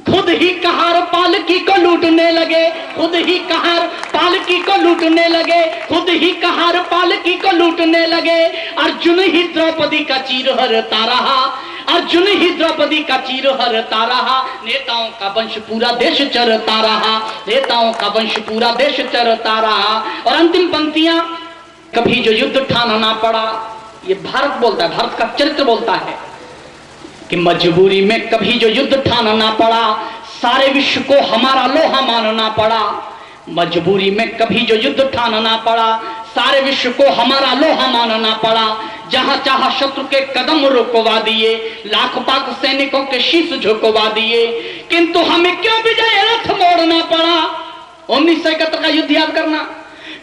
खुद ही कहार पालकी को लूटने लगे, खुद ही कहार पालकी को लूटने लगे, खुद ही कहार पालकी को लूटने लगे। अर्जुन ही द्रौपदी का चीर हरता रहा, अर्जुन ही द्रौपदी का चीर हरता रहा। नेताओं का वंश पूरा देश चरता रहा, नेताओं का वंश पूरा देश चरता रहा। और अंतिम पंक्तियां, कभी जो युद्ध ठाना ना पड़ा, ये भारत बोलता है, भारत का चरित्र बोलता है कि मजबूरी में कभी जो युद्ध ठाना ना पड़ा, सारे विश्व को हमारा लोहा मानना पड़ा। मजबूरी में कभी जो युद्ध ठाना ना पड़ा, सारे विश्व को हमारा लोहा मानना पड़ा। जहां चाहा शत्रु के कदम रुकवा दिए, लाख पाक सैनिकों के शीश झुकवा दिए, किंतु हमें क्यों विजय रथ मोड़ना पड़ा? 1971 का युद्ध याद करना।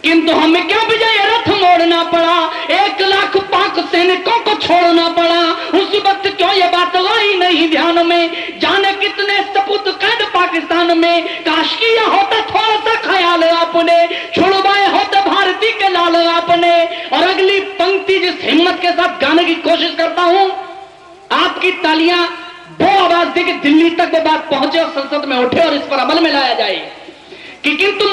किंतु हमें क्यों विजय रथ मोड़ना पड़ा? 1 लाख पाक सैनिकों को छोड़ना पड़ा। उस वक्त क्यों ये बात आई नहीं ध्यान में? जाने कितने सपूत कैद पाकिस्तान में, काश किया होता थोड़ा सा ख्याल आपने, छुड़वाए होते भारती के लाल आपने। और अगली पंक्ति जिस हिम्मत के साथ गाने की कोशिश करता हूं, आपकी तालियां वो आवाज दे कि दिल्ली तक वो बात पहुंचे और संसद में उठे और इस पर अमल में लाया जाए कि किंतु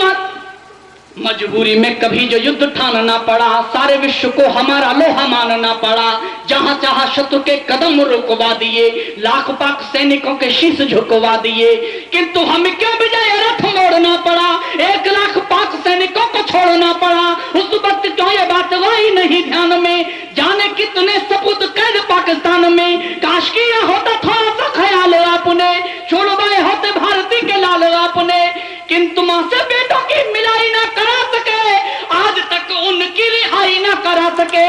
मजबूरी में कभी जो युद्ध ठानना पड़ा, सारे विश्व को हमारा लोहा मानना पड़ा। जहां चाहा शत्रु के कदम रुकवा दिए, लाख पाक सैनिकों के शीश झुकवा दिए, किंतु हमें क्यों विजय रथ मोड़ना पड़ा? 1 लाख पाक सैनिकों को छोड़ना पड़ा। उस वक्त क्यों ये बात आई नहीं ध्यान में? जाने कितने सपूत कैद पाकिस्तान में, काश किया होता थोड़ा सा ख्याल आपने, छुड़वाए होते भारती के लाल आपने। किंतु मां से बेटों की मिलाई ना करा सके, आज तक उनकी रिहाई ना करा सके,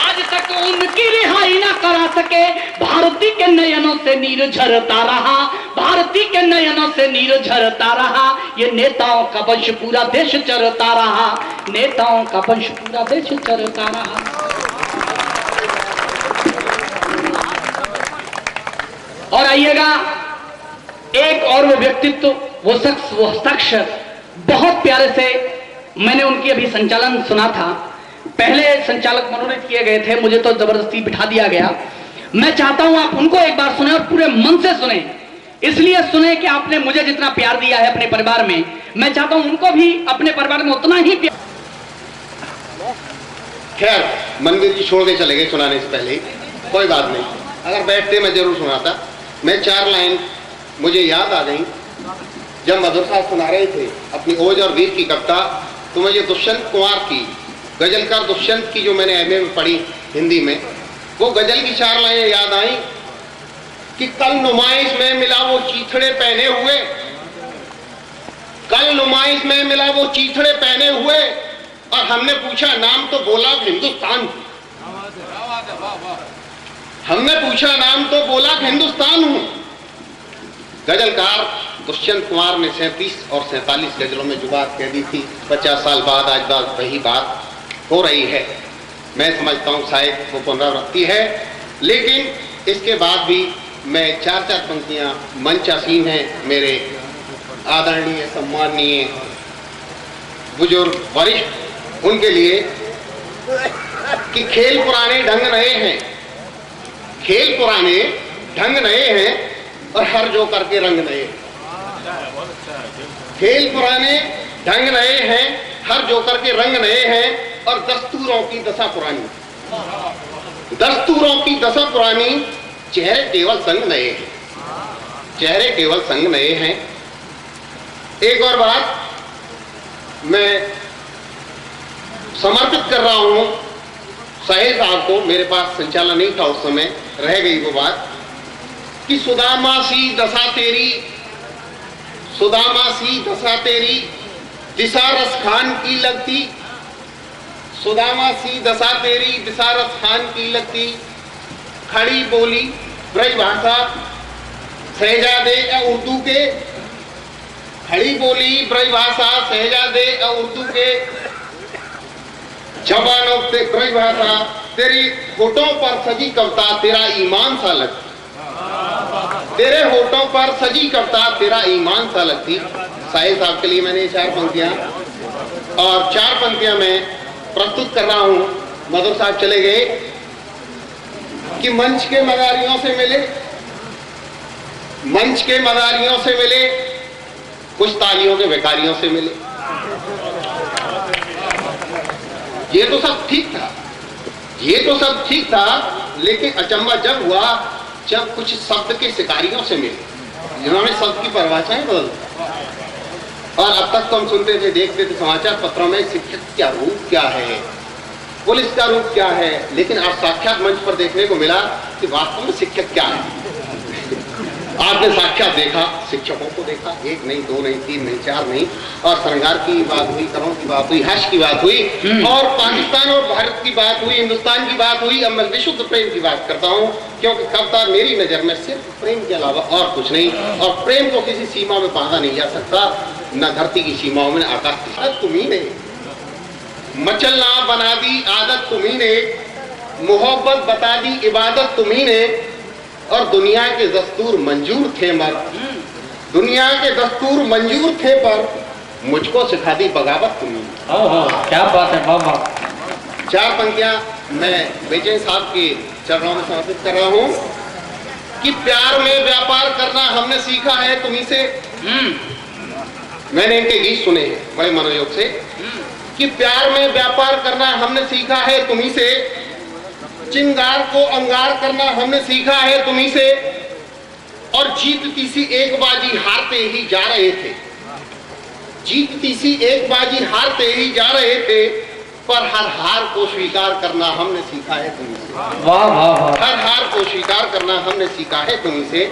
आज तक उनकी रिहाई ना करा सके। भारती के नयनों से नीर झरता रहा, भारती के नयनों से नीर झरता रहा। ये नेताओं का वंश पूरा देश चरता रहा, नेताओं का वंश पूरा देश चरता रहा। और आइएगा एक और वो व्यक्तित्व, वो शख्स, वो हस्ताक्षर बहुत प्यारे से मैंने उनकी अभी संचालन सुना था। पहले संचालक मनोनीत किए गए थे, मुझे तो जबरदस्ती बिठा दिया गया। मैं चाहता हूं आप उनको एक बार सुने और पूरे मन से सुने। इसलिए सुने कि आपने मुझे जितना प्यार दिया है अपने परिवार में, मैं चाहता हूं उनको भी अपने परिवार में उतना ही प्यार। खैर, मनवीर जी छोड़ के चले गए सुनाने से पहले, कोई बात नहीं, अगर बैठते मैं जरूर सुनाता। मैं 4 लाइन मुझे याद आ गई जब मधुर साहब सुना रहे थे अपनी ओज और वीर की कविता, तो मुझे दुष्यंत कुमार की गजलकार दुष्यंत की जो मैंने एमए में पढ़ी हिंदी में, वो गजल की 4 लाइनें याद आई कि कल नुमाइश में मिला वो चीथड़े पहने हुए, कल नुमाइश में मिला वो चीथड़े पहने हुए, और हमने पूछा नाम तो बोला हिंदुस्तान, हमने पूछा नाम तो बोला हिंदुस्तान हूं। गजलकार दुष्यंत कुमार ने 37 और 47 गजलों में जो बात कह दी थी, 50 साल बाद आज बात वही बात हो रही है। मैं समझता हूँ शायद वो पुनरावृत्ति है, लेकिन इसके बाद भी मैं 4 पंक्तियां मंचासीन हैं मेरे आदरणीय सम्माननीय बुजुर्ग वरिष्ठ, उनके लिए कि खेल पुराने ढंग नए हैं, खेल पुराने ढंग नए हैं और हर जोकर के रंग नए। खेल पुराने ढंग नए हैं, हर जोकर के रंग नए हैं, और दस्तूरों की दशा पुरानी, दस्तूरों की दशा पुरानी, चेहरे केवल संग नए हैं, चेहरे केवल संग नए हैं। एक और बात मैं समर्पित कर रहा हूं साहिल साहब को, मेरे पास संचालन नहीं था उस समय, रह गई वो बात कि सुदामा सी दशा तेरी, सुदामा सी दशा तेरी, दिशा रस खान की लगती, सुदामा सी दशा तेरी, दिशा रस खान की लगती, खड़ी बोली ब्रज भाषा शहजादे उर्दू के, खड़ी बोली ब्रज भाषा शहजादे उर्दू के, जबानों से ब्रज भाषा, तेरी होठों पर सजी कविता तेरा ईमान सा लगती, तेरे होठों पर सजी कविता तेरा ईमान सा लगती। साहिल साहब के लिए मैंने 4 पंक्तियां, और 4 पंक्तियां मैं प्रस्तुत कर रहा हूं। मधुर साहब चले गए कि मंच के मदारियों से मिले, मंच के मदारियों से मिले, कुछ तालियों के भिखारियों से मिले। ये तो सब ठीक था, ये तो सब ठीक था, लेकिन अचंभा जब हुआ जब कुछ शब्द के शिकारियों से मिले जिन्होंने शब्द की परिभाषाएं बदल दी। और अब तक तो हम सुनते थे, देखते थे समाचार पत्रों में शिक्षक का रूप क्या है, पुलिस का रूप क्या है, लेकिन आज साक्षात मंच पर देखने को मिला कि वास्तव में शिक्षक क्या है। आपने साक्षात देखा, शिक्षकों को देखा, एक नहीं, दो नहीं, तीन नहीं, चार नहीं, और श्रृंगार की बात हुई, करों की बात हुई, हर्ष की बात हुई, और पाकिस्तान और भारत की बात हुई, हिंदुस्तान की बात हुई। अब मैं विशुद्ध प्रेम की बात करता हूँ, क्योंकि कविता मेरी नजर में सिर्फ प्रेम के अलावा और कुछ नहीं, और प्रेम को किसी सीमा में बांधा नहीं जा सकता, न धरती की सीमाओं में, न आकाश की। आदत तुम्ही ने मचलना बना दी, आदत तुम्ही ने मोहब्बत बता दी, इबादत तुम्ही ने, और दुनिया के दस्तूर मंजूर थे मर, दुनिया के दस्तूर मंजूर थे पर मुझको सिखा दी बगावत तुम्ही। क्या बात है, वाह वाह। 4 पंक्तियां मैं बेचैन साहब के चरणों में समर्पित कर रहा हूं कि प्यार में व्यापार करना हमने सीखा है तुम्ही से। मैंने इनके गीत सुने हैं बड़े मनोयोग से, कि प्यार में व्यापार करना हमने सीखा है तुम्ही से, चिंगार को अंगार करना हमने सीखा है तुम्ही से, और जीतती सी एक बाजी हारते ही जा रहे थे, जीतती सी एक बाजी हारते ही जा रहे थे, पर हर हार को स्वीकार करना हमने सीखा है तुम्ही से। वाह वाह वाह। हर हार को स्वीकार करना हमने सीखा है तुम्ही से।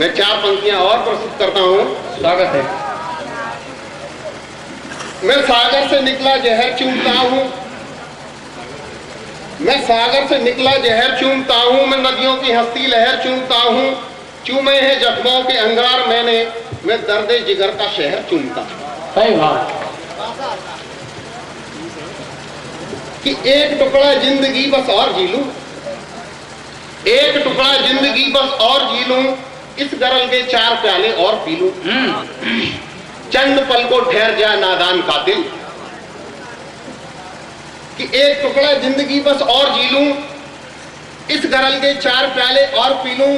मैं 4 पंक्तियां और प्रस्तुत करता हूं। स्वागत है। मैं सागर से निकला जहर चूमता हूं, मैं सागर से निकला जहर चूमता हूं, मैं नदियों की हंसती लहर चूमता हूं, चूमे हैं जख्मों के अंगार मैंने, मैं दर्दे जिगर का शहर चूमता हूं। सही बात। कि एक टुकड़ा जिंदगी बस और जी लूं, एक टुकड़ा जिंदगी बस और जी लूं, इस गरल के 4 प्याले और पी लूं, चंद पल को ठहर जाए नादान कातिल। कि एक टुकड़ा जिंदगी बस और जी लूं, इस गरल के 4 प्याले और पी लूं,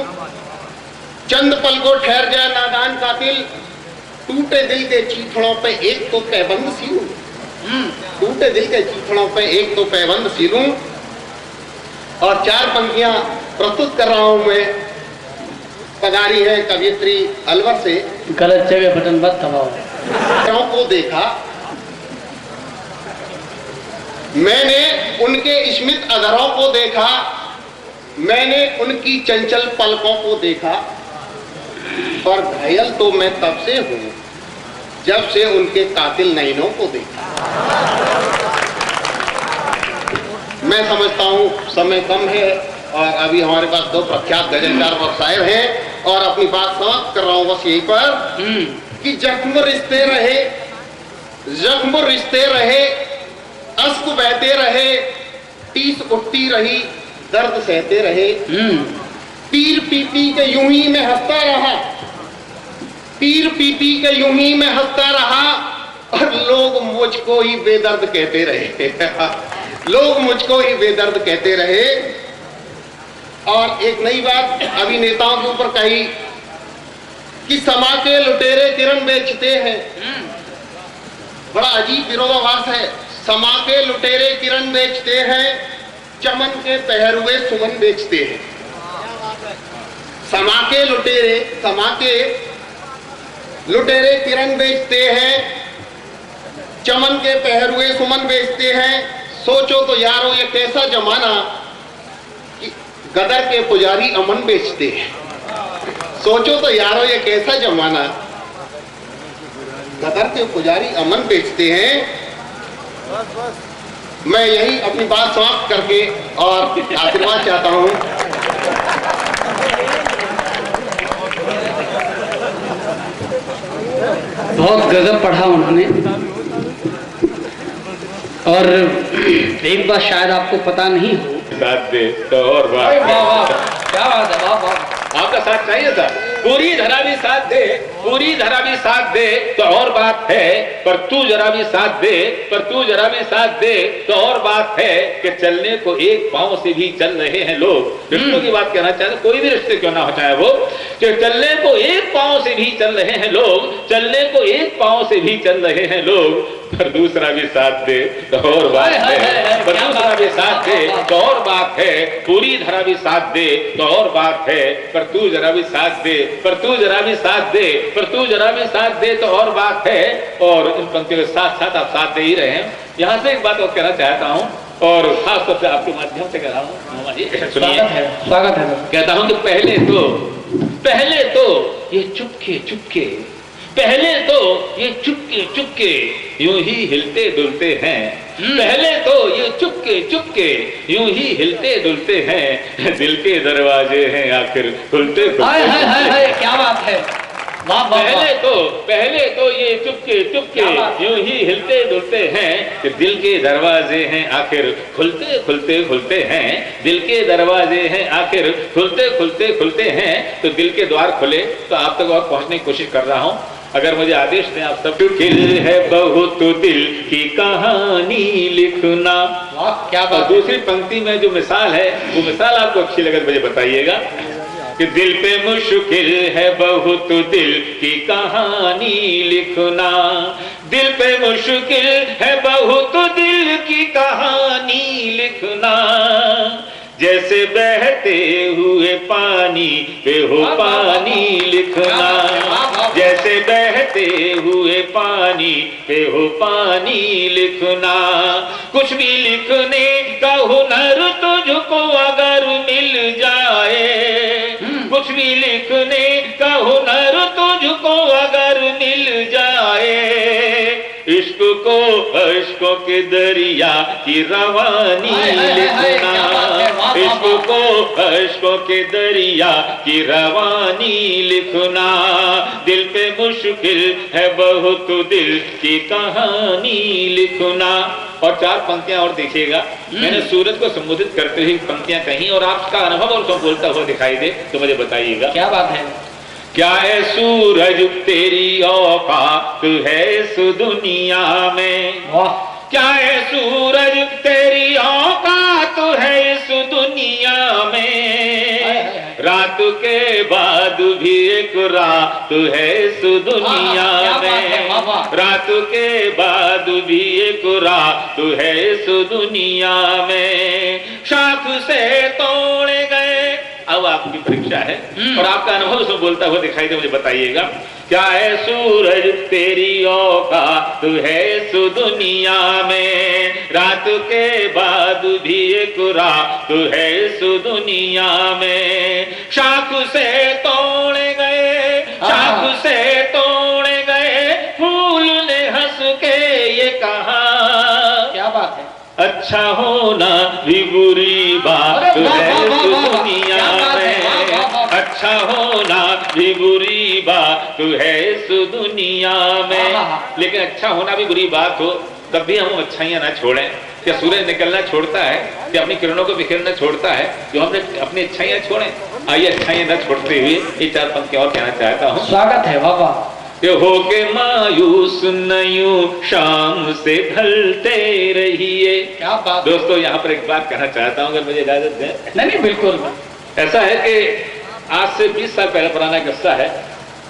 चंद पल को ठहर जाए नादान कातिल, टूटे दिल के चीथड़ों पे एक तो पैबंद सी लूं, टूटे दिल के चीथड़ों पे एक तो पैबंद सी लूं। और 4 पंक्तियां प्रस्तुत कर रहा हूं मैं, पधारी है कवियत्री अलवर से। गलत जगह बटन मत दबाओ। को देखा मैंने, उनके स्मित अधरों को देखा, मैंने उनकी चंचल पलकों को देखा, पर घायल तो मैं तब से हूं जब से उनके कातिल नैनों को देखा। मैं समझता हूं समय कम है और अभी हमारे पास 2 प्रख्यात गजलकार और शायर हैं, और अपनी बात समाप्त कर रहा हूं बस यहीं पर कि जख्म रिश्ते रहे, जख्म रिश्ते रहे, अश्क बहते रहे, टीस उठती रही, दर्द सहते रहे, पीर पी के यूं ही मैं हंसता रहा, पीर पी के यूं ही मैं हंसता रहा, और लोग मुझको ही बेदर्द कहते रहे लोग मुझको ही बेदर्द कहते रहे। और एक नई बात अभिनेताओं के ऊपर कही कि समा के लुटेरे किरण बेचते हैं, बड़ा अजीब विरोधाभास है। समा के लुटेरे किरण बेचते हैं, चमन के पहरुए सुमन बेचते हैं। समा के लुटेरे किरण बेचते हैं, चमन के पहरुए सुमन बेचते हैं। सोचो तो यारो ये कैसा जमाना कि गदर के पुजारी अमन बेचते हैं। सोचो तो यारो ये कैसा जमाना, गदर के पुजारी अमन बेचते हैं। मैं यही अपनी बात समाप्त करके और आशीर्वाद चाहता हूं। बहुत गजब पढ़ा उन्होंने, और एक बात शायद आपको पता नहीं हो, साथ दे तो और बात। वाह वाह, क्या बात है, वाह वाह। आपका साथ चाहिए था, पूरी धरा भी साथ दे, पूरी धरा भी साथ दे तो और बात है, पर तू जरा भी साथ दे, पर तू जरा भी साथ दे तो और बात है कि चलने को एक पांव से भी चल रहे हैं लोग। रिश्तों की बात कहना चाहते, कोई भी रिश्ते क्यों ना हो चाहे वो, कि चलने को एक पांव से भी चल रहे हैं लोग, चलने को एक पांव से भी चल रहे हैं लोग, पर दूसरा भी साथ दे तो और बात है, पर दूसरा भी साथ दे तो और बात है, पूरी धरा भी साथ दे तो और बात है, पर तू जरा भी साथ दे, पर तू जरा भी साथ दे, पर तू जरा भी साथ दे तो और बात है। और इन पंक्तियों के साथ साथ आप साथ दे ही रहे हैं। यहाँ से एक बात और कहना चाहता हूँ, और खास तौर से आपके माध्यम से कह रहा हूँ, सुनिए, स्वागत है। कहता हूँ कि पहले तो ये चुपके चुपके, पहले तो ये चुपके चुपके यूं ही हिलते डुलते हैं, पहले तो ये चुपके चुपके यूं ही हिलते डुलते हैं, दिल के दरवाजे हैं आखिर खुलते हाय हाय हाय हाय, क्या बात है, वाह वाह पहले तो ये चुपके चुपके यूं ही हिलते डुलते हैं कि दिल के दरवाजे हैं आखिर खुलते खुलते खुलते हैं, दिल के दरवाजे हैं आखिर खुलते खुलते खुलते हैं। तो दिल के द्वार खुले तो आप तक और पहुंचने की कोशिश कर रहा हूं, अगर मुझे आदेश दें आप सब। मुश्किल है बहुत दिल की कहानी लिखना। वाह क्या बात। दूसरी पंक्ति में जो मिसाल है वो मिसाल आपको अच्छी लगे तो मुझे बताइएगा कि दिल पे मुश्किल है बहुत दिल की कहानी लिखना, दिल पे मुश्किल है बहुत दिल की कहानी लिखना, जैसे बहते हुए पानी पे हो पानी लिखना, जैसे बहते हुए पानी पे हो पानी लिखना, कुछ भी लिखने का हुनर तुझको अगर मिल जाए, कुछ भी लिखने का हुनर तुझको अगर मिल जाए, इश्क को इश्कों के दरिया की रवानी लिखना, इश्क को इश्कों के दरिया की रवानी लिखना, दिल पे मुश्किल है बहुत दिल की कहानी लिखना। और चार पंक्तियां और देखिएगा, मैंने सूरज को संबोधित करते हुए पंक्तियां कही और आपका अनुभव और उसको बोलता हुआ दिखाई दे तो मुझे बताइएगा। क्या बात है। क्या है सूरज तेरी औकात है इस दुनिया में, वाह। क्या है सूरज तेरी औकात है इस दुनिया में, रात के बाद भी एक रात है इस दुनिया में, रात के बाद भी एक रात है इस दुनिया में, शाख से तोड़े गए। अब आपकी परीक्षा है और आपका अनुभव उसमें बोलता हुआ दिखाई दे, मुझे बताइएगा। क्या है सूरज तेरी औकात है इस दुनिया में, रात के बाद भी एक रात है इस दुनिया में, शाख से तोड़े गए, शाख से तोड़े गए फूल ने हंस के ये कहा। क्या बात है। अच्छा होना भी बुरी बात है इस दुनिया में, अच्छा होना भी बुरी बात है इस दुनिया में, लेकिन अच्छा होना भी बुरी बात हो तब भी हम अच्छाइयां ना छोड़ें। क्या सूरज निकलना छोड़ता है, क्या अपनी किरणों को बिखेरना छोड़ता है, जो हमने अपनी अच्छाइयां छोड़ें। आइए अच्छाइयां न छोड़ते हुए ये चार पंक्तियां और कहना चाहता हूँ। स्वागत है बाबा। कि हो के मायूस नयूं शाम से ढलते रहिए। क्या बात। दोस्तों यहाँ पर एक बात कहना चाहता हूँ, अगर मुझे इजाजत दें। नहीं बिल्कुल। ऐसा है कि आज से 20 साल पहले पुराना किस्सा है,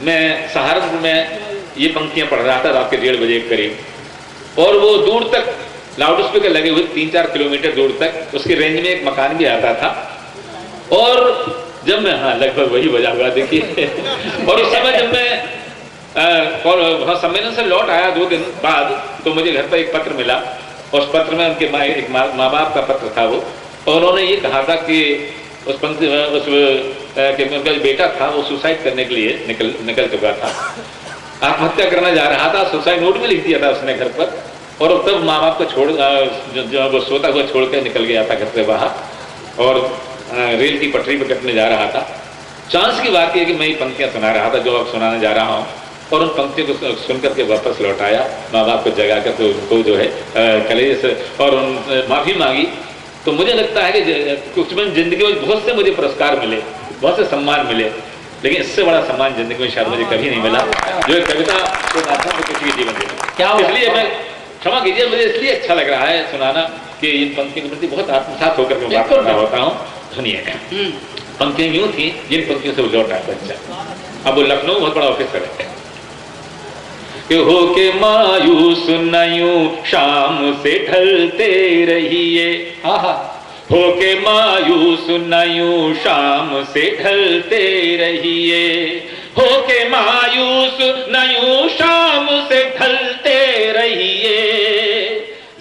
मैं सहारनपुर में ये पंक्तियां पढ़ रहा था रात के 1:30 बजे करीब, और वो दूर तक लाउड स्पीकर लगे हुए 3-4 किलोमीटर दूर तक उसकी रेंज में एक मकान भी आता था, और जब मैं, हाँ लगभग वही बजा हुआ देखिए, और उस समय जब मैं सम्मेलन से लौट आया 2 दिन बाद, तो मुझे घर पर एक पत्र मिला, और उस पत्र में उनके माँ बाप का पत्र था वो, और उन्होंने ये कहा था कि उस पंक्ति उनका जो बेटा था वो सुसाइड करने के लिए निकल चुका था, आत्महत्या करना जा रहा था, सुसाइड नोट भी लिख दिया था उसने घर पर, और तब माँ बाप को छोड़ जो वो सोता हुआ छोड़ कर निकल गया था घर से बाहर, और रेल की पटरी पर कटने जा रहा था। चांस की बात यह कि मैं ये पंक्तियां सुना रहा था जो अब सुनाने जा रहा हूँ, और उन पंक्तियों को सुनकर के वापस लौट आया, माँ बाप को जगा कर तो उनको जो है कलेजे से और उन माफी मांगी। तो मुझे लगता है कि कुछ में जिंदगी में बहुत से मुझे पुरस्कार मिले, बहुत से सम्मान मिले, लेकिन इससे बड़ा सम्मान जिंदगी में शायद मुझे कभी नहीं मिला, जो कविता सुनाता हूँ किसी के जीवन में। इसलिए मैं क्षमा कीजिए, मुझे इसलिए अच्छा लग रहा है सुनाना कि इन पंक्तियों के प्रति बहुत आत्मसात होकर मैं बात कर रहा होता हूँ। सुनिए, पंक्तियां यूं थी जिन पंक्तियों से वो लौट आया बच्चा। अब वो लखनऊ बहुत बड़ा ऑफिसर है कि हो के मायूस नयूं शाम से ढलते रहिए, हो के मायूस नयूं शाम से ढलते रहिए, हो के मायूस नयूं शाम से ढलते रहिए,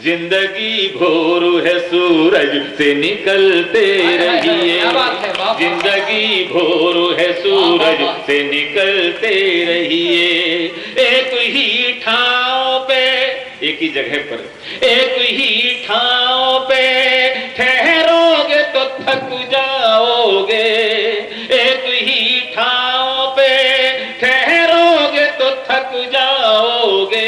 जिंदगी भोर है सूरज से निकलते रहिए, जिंदगी भोर है सूरज से निकलते रहिए। एक ही ठाव पे, एक ही जगह पर, एक ही ठाव पे ठहरोगे तो थक जाओगे। एक ही ठाव पे ठहरोगे तो थक जाओगे।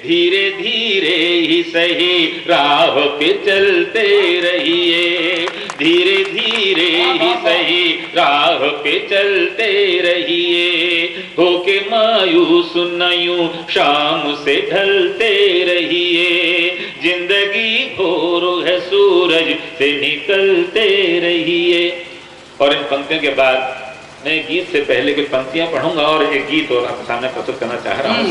धीरे धीरे ही सही राह पे चलते रहिए। धीरे धीरे ही सही राह पे चलते रहिए। होके मायूस न यूं शाम से ढलते रहिए। जिंदगी भोर है सूरज से निकलते रहिए। और इन पंक्तियों के बाद मैं गीत से पहले कुछ पंक्तियां पढ़ूंगा और एक गीत और आपके सामने प्रस्तुत करना चाह रहा हूं।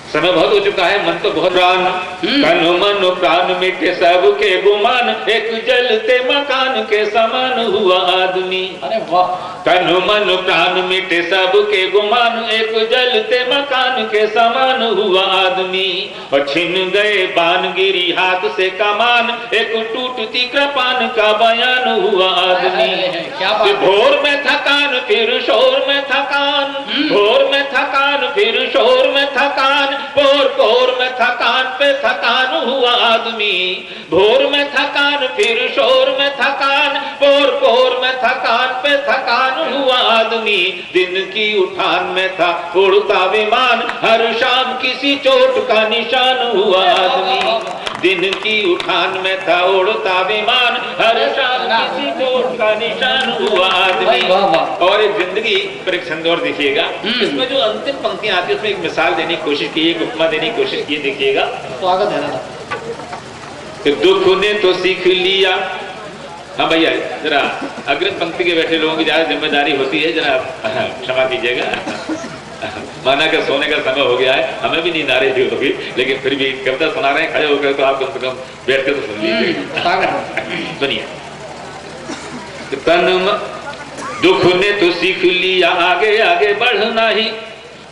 समय बहुत हो चुका है, मन तो बहुत प्राण, तन मन प्राण मिटे सबके गुमान, एक जलते मकान के समान हुआ आदमी। अरे वाह। तन मन प्राण मिटे सबके गुमान, एक जलते मकान के समान हुआ आदमी। और छिन गए बान गिरी हाथ से कमान, एक टूटती कृपान का बयान हुआ आदमी। भोर में थकान फिर शोर में थकान, भोर में थकान फिर शोर में थकान, पोर पोर में थकान पे थकान हुआ आदमी। भोर में थकान फिर शोर में थकान, पोर पोर में थकान पे थकान हुआ आदमी। दिन की उठान में था उड़ता विमान, हर शाम किसी चोट का निशान हुआ आदमी। दिन की उठान में था उड़ता विमान, हर शाम किसी चोट का निशान हुआ आदमी। और एक जिंदगी पर एक छंद और देखिएगा, इसमें जो अंतिम पंक्तियां आती है उसमें एक मिसाल देने की कोशिश की, एक उपमा देने की कोशिश की। देखिएगा, स्वागत है ना। दुख ने तो सीख लिया। हाँ भैया, जरा अग्रिम पंक्ति के बैठे लोगों की ज्यादा जिम्मेदारी होती है, जरा क्षमा कीजिएगा। माना कि सोने का समय हो गया है, हमें भी नींद आ रही थी होगी, लेकिन फिर भी कविता सुना रहे हैं, खड़े होकर तो आप कम से कम बैठ के तो सुन लीजिए। सुनिए, दुख ने तो सीख लिया आगे आगे बढ़ना ही,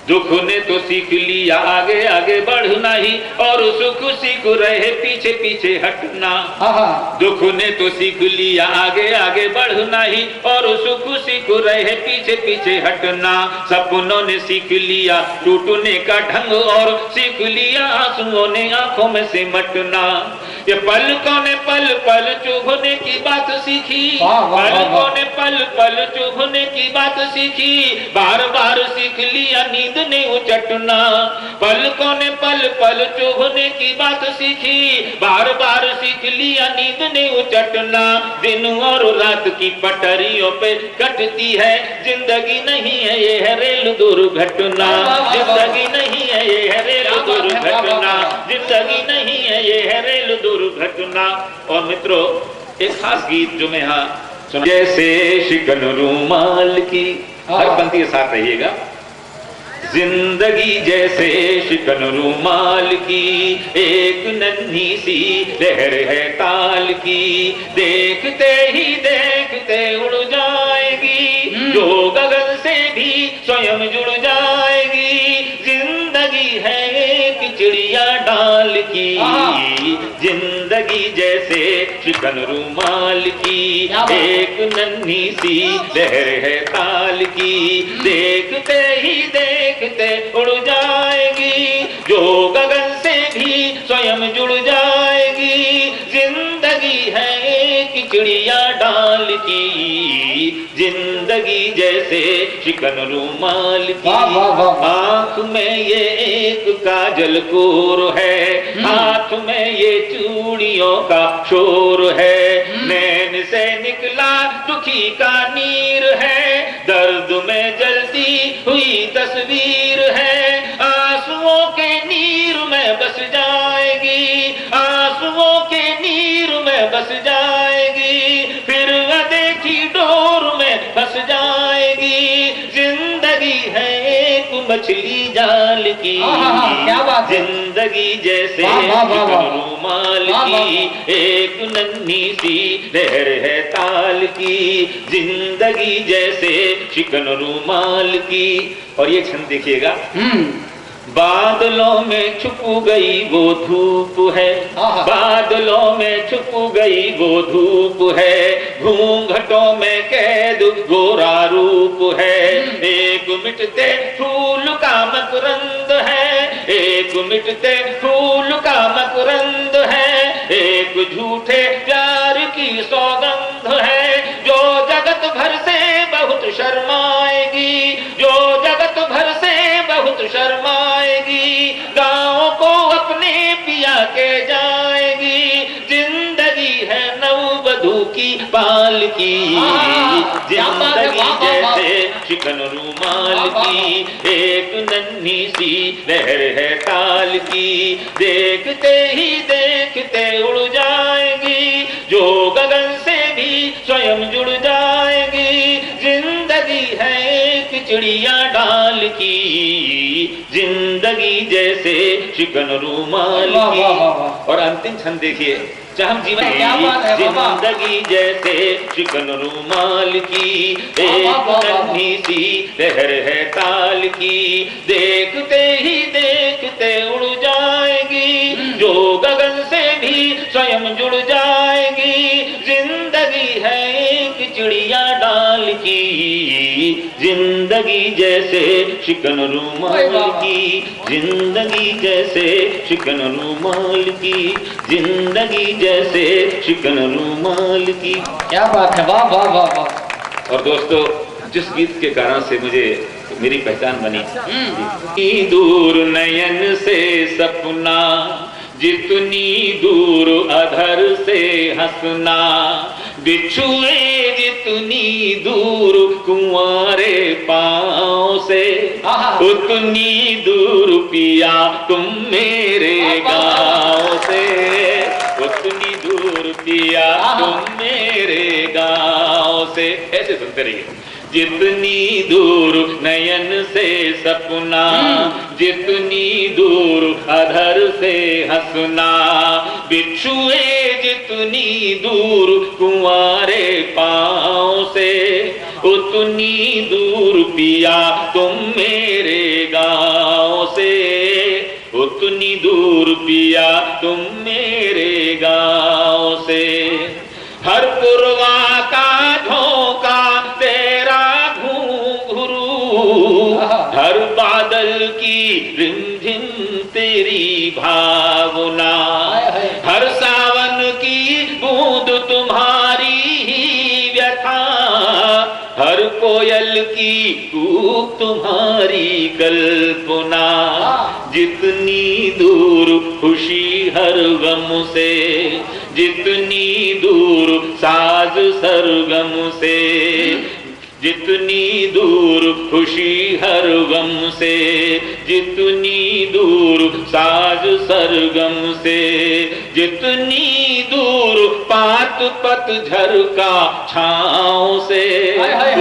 दुख ने तो सीख लिया आगे आगे बढ़ना ही, और सुख सीख रहे पीछे पीछे हटना। दुख ने तो सीख लिया आगे आगे बढ़ना ही, और सुख सीख रहे पीछे पीछे हटना। सपनों ने सीख लिया टूटने का ढंग, और सीख लिया आंसुओं ने आंखों में सिमटना। ये पलकों ने पल पल चुभने की बात सीखी, पलकों ने पल पल चुभने की बात सीखी, बार बार सीख लिया नींद ने उचटना। पलकों ने पल पल चुभने की बात सीखी, बार बार सीख लिया नींद ने उचटना। दिन और रात की पटरियों पे कटती है जिंदगी, नहीं है ये है रेल दुर्घटना। जिंदगी नहीं है ये है रेल दुर्घटना, जिंदगी नहीं है ये है रेल दुर्घटना। और मित्रों, एक खास गीत जो मैं यहाँ सुना, जैसे शिकन रूमाल की, हर पंक्ति के साथ रहिएगा। जिंदगी जैसे शिकन रूमाल की, एक नन्ही सी लहर है ताल की, देखते ही देखते उड़ जाएगी, जो गगन से भी स्वयं जुड़ जाएगी। जिंदगी है एक चिड़िया डाल की, जिंदगी जैसे शिकन रूमाल की, एक नन्ही सी लहर है ताल की, देखते ही देखते उड़ जाएगी, जो गगन से भी स्वयं जुड़ जाएगी। जिंदगी है एक चिड़िया डाल की, जिंदगी जैसे शिकन रूमाल की। आंख में ये एक काजल कोर है, हाथ में ये चूड़ियों का शोर है, नैन से निकला दुखी का नीर है, दर्द में जलती हुई तस्वीर है। आंसुओं के नीर में बस जाएगी, आंसुओं के नीर में बस जाएगी, फिर अदेखी डोर में फंस जाएगी। जिंदगी है एक मछली जाल की, क्या बात है? जिंदगी जैसे शिकन रूमाल की, एक नन्ही सी लहर है ताल की, जिंदगी जैसे शिकन रूमाल की। और ये छंद देखिएगा, बादलों में छुप गई वो धूप है, बादलों में छुप गई वो धूप है, घूंघटों में कैद गोरा रूप है। एक मिटते फूल का मकरंद है, एक मिटते फूल का मकरंद है, एक झूठे प्यार की सौगंध है, जो जगत भर से बहुत शर्माएगी, जो जगत भर से बहुत शर्माएगी, गाँव को अपने पिया के जाएगी। जिंदगी है नववधू की पाल की, जिंदगी जैसे चिकन रूमाल की, एक नन्ही सी लहर है ताल की, देखते ही देखते उड़ जाएगी, जो गगन से भी स्वयं जुड़ जाएगी। जिंदगी है एक चिड़िया डाल की, जिंदगी जैसे चिकन रूमाल की। और अंतिम छंद देखिए, चाहे जीवन जिंदगी जैसे चिकन रूमाल की, एक नन्ही सी लहर है ताल की, देखते ही देखते उड़ जाएगी, जो गगन से भी स्वयं जुड़ जाएगी। जिंदगी है एक चिड़िया डाल की, जिंदगी जैसे चिकन रूमाल की, जिंदगी जैसे चिकन रूमाल की, जिंदगी जैसे चिकन रूमाल की। क्या बात है, वाह वाह वाह वाह। और दोस्तों, जिस गीत के कारण से मुझे मेरी पहचान बनी, दूर नयन से सपना, जितनी दूर अधर से हंसना, बिछुए जितनी दूर कुंवारे पाँव से, उतनी दूर पिया तुम मेरे गाँव से, उतनी दूर पिया तुम मेरे गाँव से। ऐसे सुनते रहिए। जितनी दूर नयन से सपना, जितनी दूर अधर से हंसना, बिछुए जितनी दूर कुंवारे पाँव से, उतनी दूर पिया तुम मेरे गाँव से, उतनी दूर पिया तुम मेरे गाँव से। हर पुरवा का झोंका तेरा घुंघरू, हर बादल की रिमझिम तेरी भावना, हर सावन की बूंद तुम्हारी ही व्यथा, हर कोयल की कूक तुम्हारी कल्पना। जितनी दूर खुशी हर गम से, जितनी दूर साज सरगम से, जितनी दूर खुशी हर गम से, जितनी दूर साज सरगम से, जितनी दूर पात पतझर का छाँव से,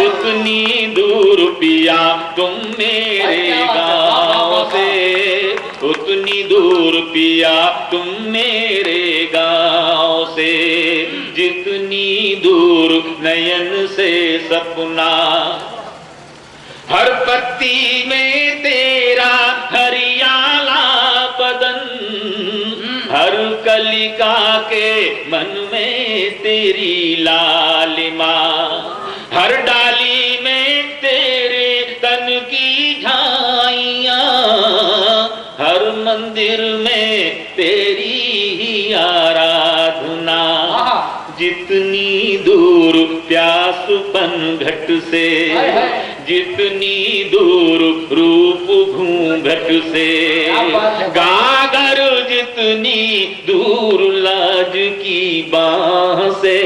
उतनी दूर पिया तुम मेरे गाँव से, उतनी दूर पिया तुम मेरे गाँव से। जितनी दूर नयन से सपना, हर पत्ती में तेरा हरियाला बदन, हर कलिका के मन में तेरी लालिमा, हर डाली में तेरे तन की झाइयाँ, हर मंदिर में तेरी ही आराधना। जितनी दूर प्यासपन घट से, जितनी दूर रूप घूंघट से, गागर जितनी दूर लाज की बाह से,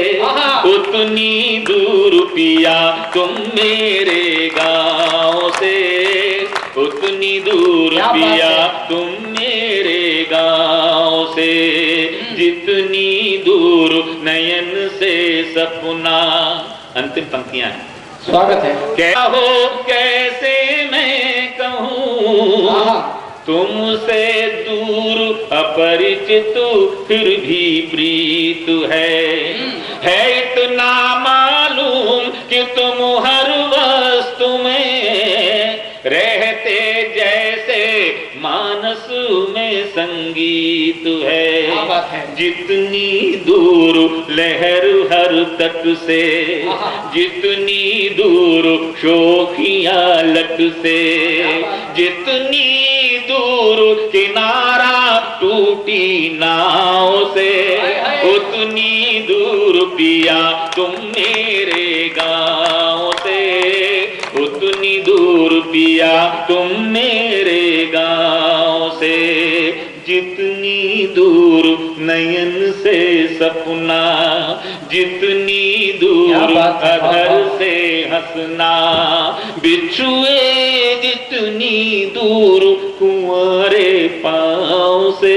उतनी दूर पिया तुम मेरे गाँव से, उतनी दूर पिया तुम मेरे गाँव से। जितनी दूर नयन से सपना। अंतिम पंक्तियां हैं, स्वागत है। क्या हो कैसे मैं कहूँ, तुमसे दूर अपरिचित फिर भी प्रीत है इतना मालूम कि तुम हर वस्तु में रहते जैसे माँ संगीत है। क्या बात है। जितनी दूर लहर हर तट से, जितनी दूर शोखियां लट से, जितनी दूर किनारा टूटी नाव से, उतनी दूर पिया तुम मेरे गांव से, उतनी दूर पिया तुम मेरे गांव से। जितनी दूर नयन से सपना, जितनी दूर अधर से हंसना, बिछुए जितनी दूर कुंवारे पाँव से,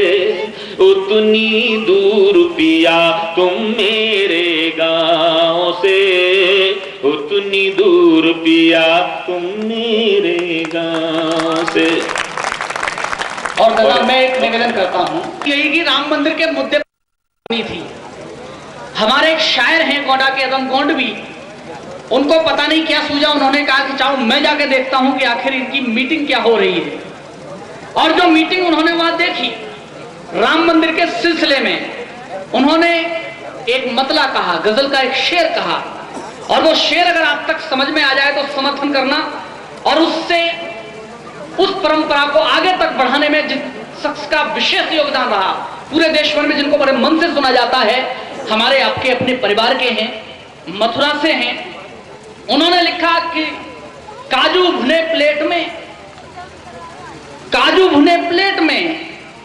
उतनी दूर पिया तुम मेरे गांव से, उतनी दूर पिया तुम मेरे गांव से। और दादा मैं एक निवेदन करता हूँ यही कि राम मंदिर के मुद्दे पर नहीं थी। हमारे एक शायर हैं गोंडा के अदम गोंडवी, उनको पता नहीं क्या सूझा, उन्होंने कहा कि चाहो मैं जाके देखता हूं कि आखिर इनकी मीटिंग क्या हो रही है। और जो मीटिंग उन्होंने वहां देखी राम मंदिर के सिलसिले में, उन्होंने एक मतला कहा, गजल का एक शेर कहा, और वो शेर अगर आप तक समझ में आ जाए तो समर्थन करना, और उससे उस परंपरा को आगे तक बढ़ाने में जिस शख्स का विशेष योगदान रहा पूरे देश भर में, जिनको बड़े मन से सुना जाता है, हमारे आपके अपने परिवार के हैं, मथुरा से हैं। उन्होंने लिखा कि काजू भुने प्लेट में, काजू भुने प्लेट में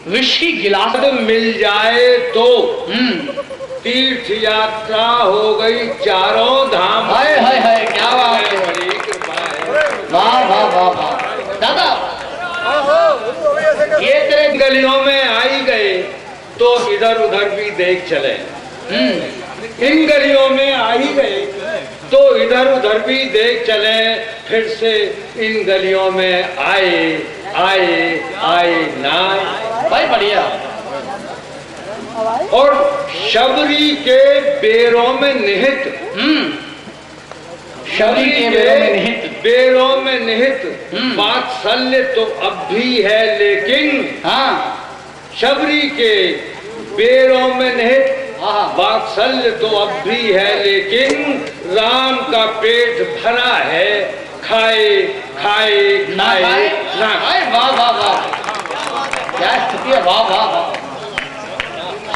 विशी गिलास मिल जाए तो तीर्थ यात्रा हो गई चारों धाम। हाय हाय हाय, क्या बात है, बड़ी कृपा है। वाह वाह वाह वाह। दादा ये तेरे गलियों में आई गए तो इधर उधर भी देख चले, इन गलियों में आ ही गए तो इधर उधर भी देख चले, फिर से इन गलियों में आए आए आए ना। भाई बढ़िया। और शबरी के बेरों में निहित, शबरी के बेरों में निहित वात्सल्य तो अब भी है, लेकिन हाँ, शबरी के बेरों में निहित वात्सल्य तो अब भी है, लेकिन राम का पेट भरा है, खाए खाए खाए ना खाए। वाह वाह वाह, क्या स्थिति है, वाह वाह वाह।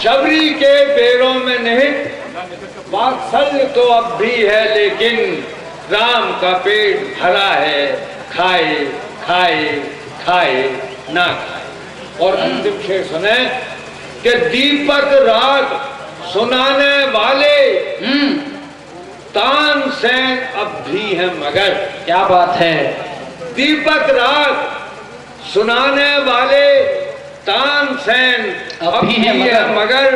शबरी के बेरों में निहित वात्सल्य तो अब भी है, लेकिन राम का पेट भरा है, खाए खाए खाए ना खाए। और अंतिम शेर सुने कि दीपक राग सुनाने वाले तानसेन अब भी है मगर। क्या बात है। दीपक राग सुनाने वाले तानसेन अब भी है मगर,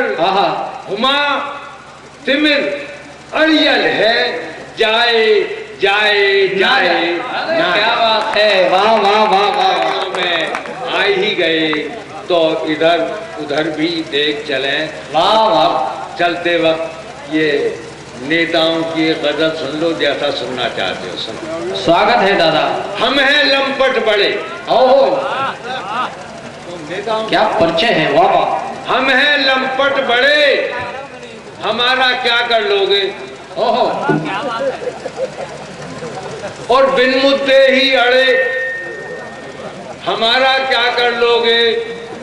हुमा तिमिर अड़ियल है, जाए जाए जाए ना। क्या बात है, वाह वाह वाह वाह। में आ ही गए तो इधर उधर भी देख चले। वाह वाह। चलते वक्त ये नेताओं की गजल सुन लो, जैसा सुनना चाहते हो सुनो। स्वागत है दादा। हम हैं लंपट बड़े। ओहो, क्या परिचय है, वाह वाह। हम हैं लंपट बड़े, हमारा क्या कर लोगे। ओहो, और बिन मुद्दे ही अड़े, हमारा क्या कर लोगे।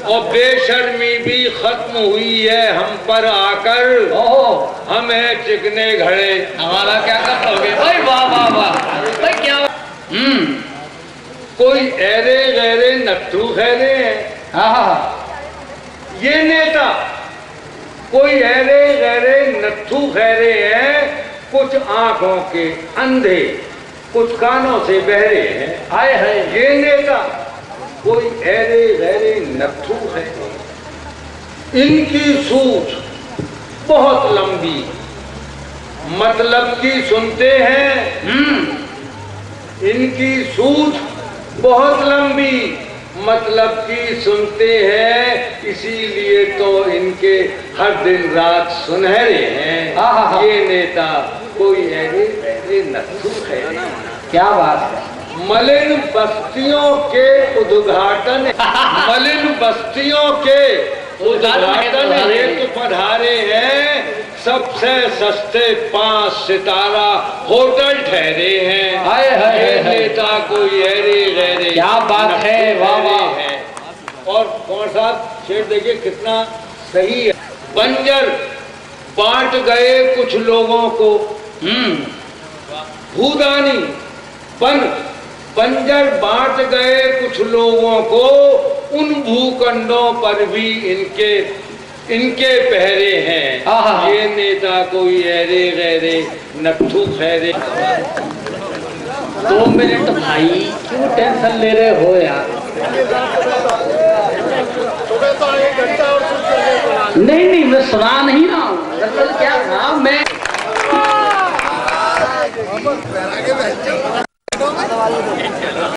और बेशर्मी भी खत्म हुई है हम पर आकर, ओहो, हम हैं चिकने घड़े, हमारा क्या कर लोगे। भाई वाह वाह वाह। भाई क्या, कोई ऐरे गहरे नट्ठू खैरे हैं। हाँ, ये नेता कोई ऐरे गहरे नट्ठू खैरे हैं, कुछ आंखों के अंधे, कुछ कानों से बहरे हैं। आए है ये नेता कोई ऐरे गहरे नट्ठू है, इनकी सूझ बहुत लंबी, मतलब की सुनते हैं। इनकी सूझ बहुत लंबी, मतलब की सुनते हैं, इसीलिए तो इनके हर दिन रात सुनहरे हैं। ये नेता कोई ऐरे ऐरे नट्ठू है। क्या बात है। मलिन बस्तियों के उद्घाटन हेतु पधारे हैं सबसे सस्ते 5 सितारा होटल ठहरे हैं। हाय हाय ये हाय। नेता कोई ऐरे गहरे क्या बात है, वाह वाह। है। और कौन साहब शेर देखिए कितना सही है। बंजर बांट गए कुछ लोगों को, भूदानी बंजर बांट गए कुछ लोगों को, उन भूखंडों पर भी इनके पहरे हैं। आहा। ये नेता कोई ऐरे गहरे नट्ठू खैरे। 2 मिनट भाई, क्यों टेंशन ले रहे हो यार? नहीं, मैं सुना नहीं रहा हूँ। दरअसल क्या था, मैं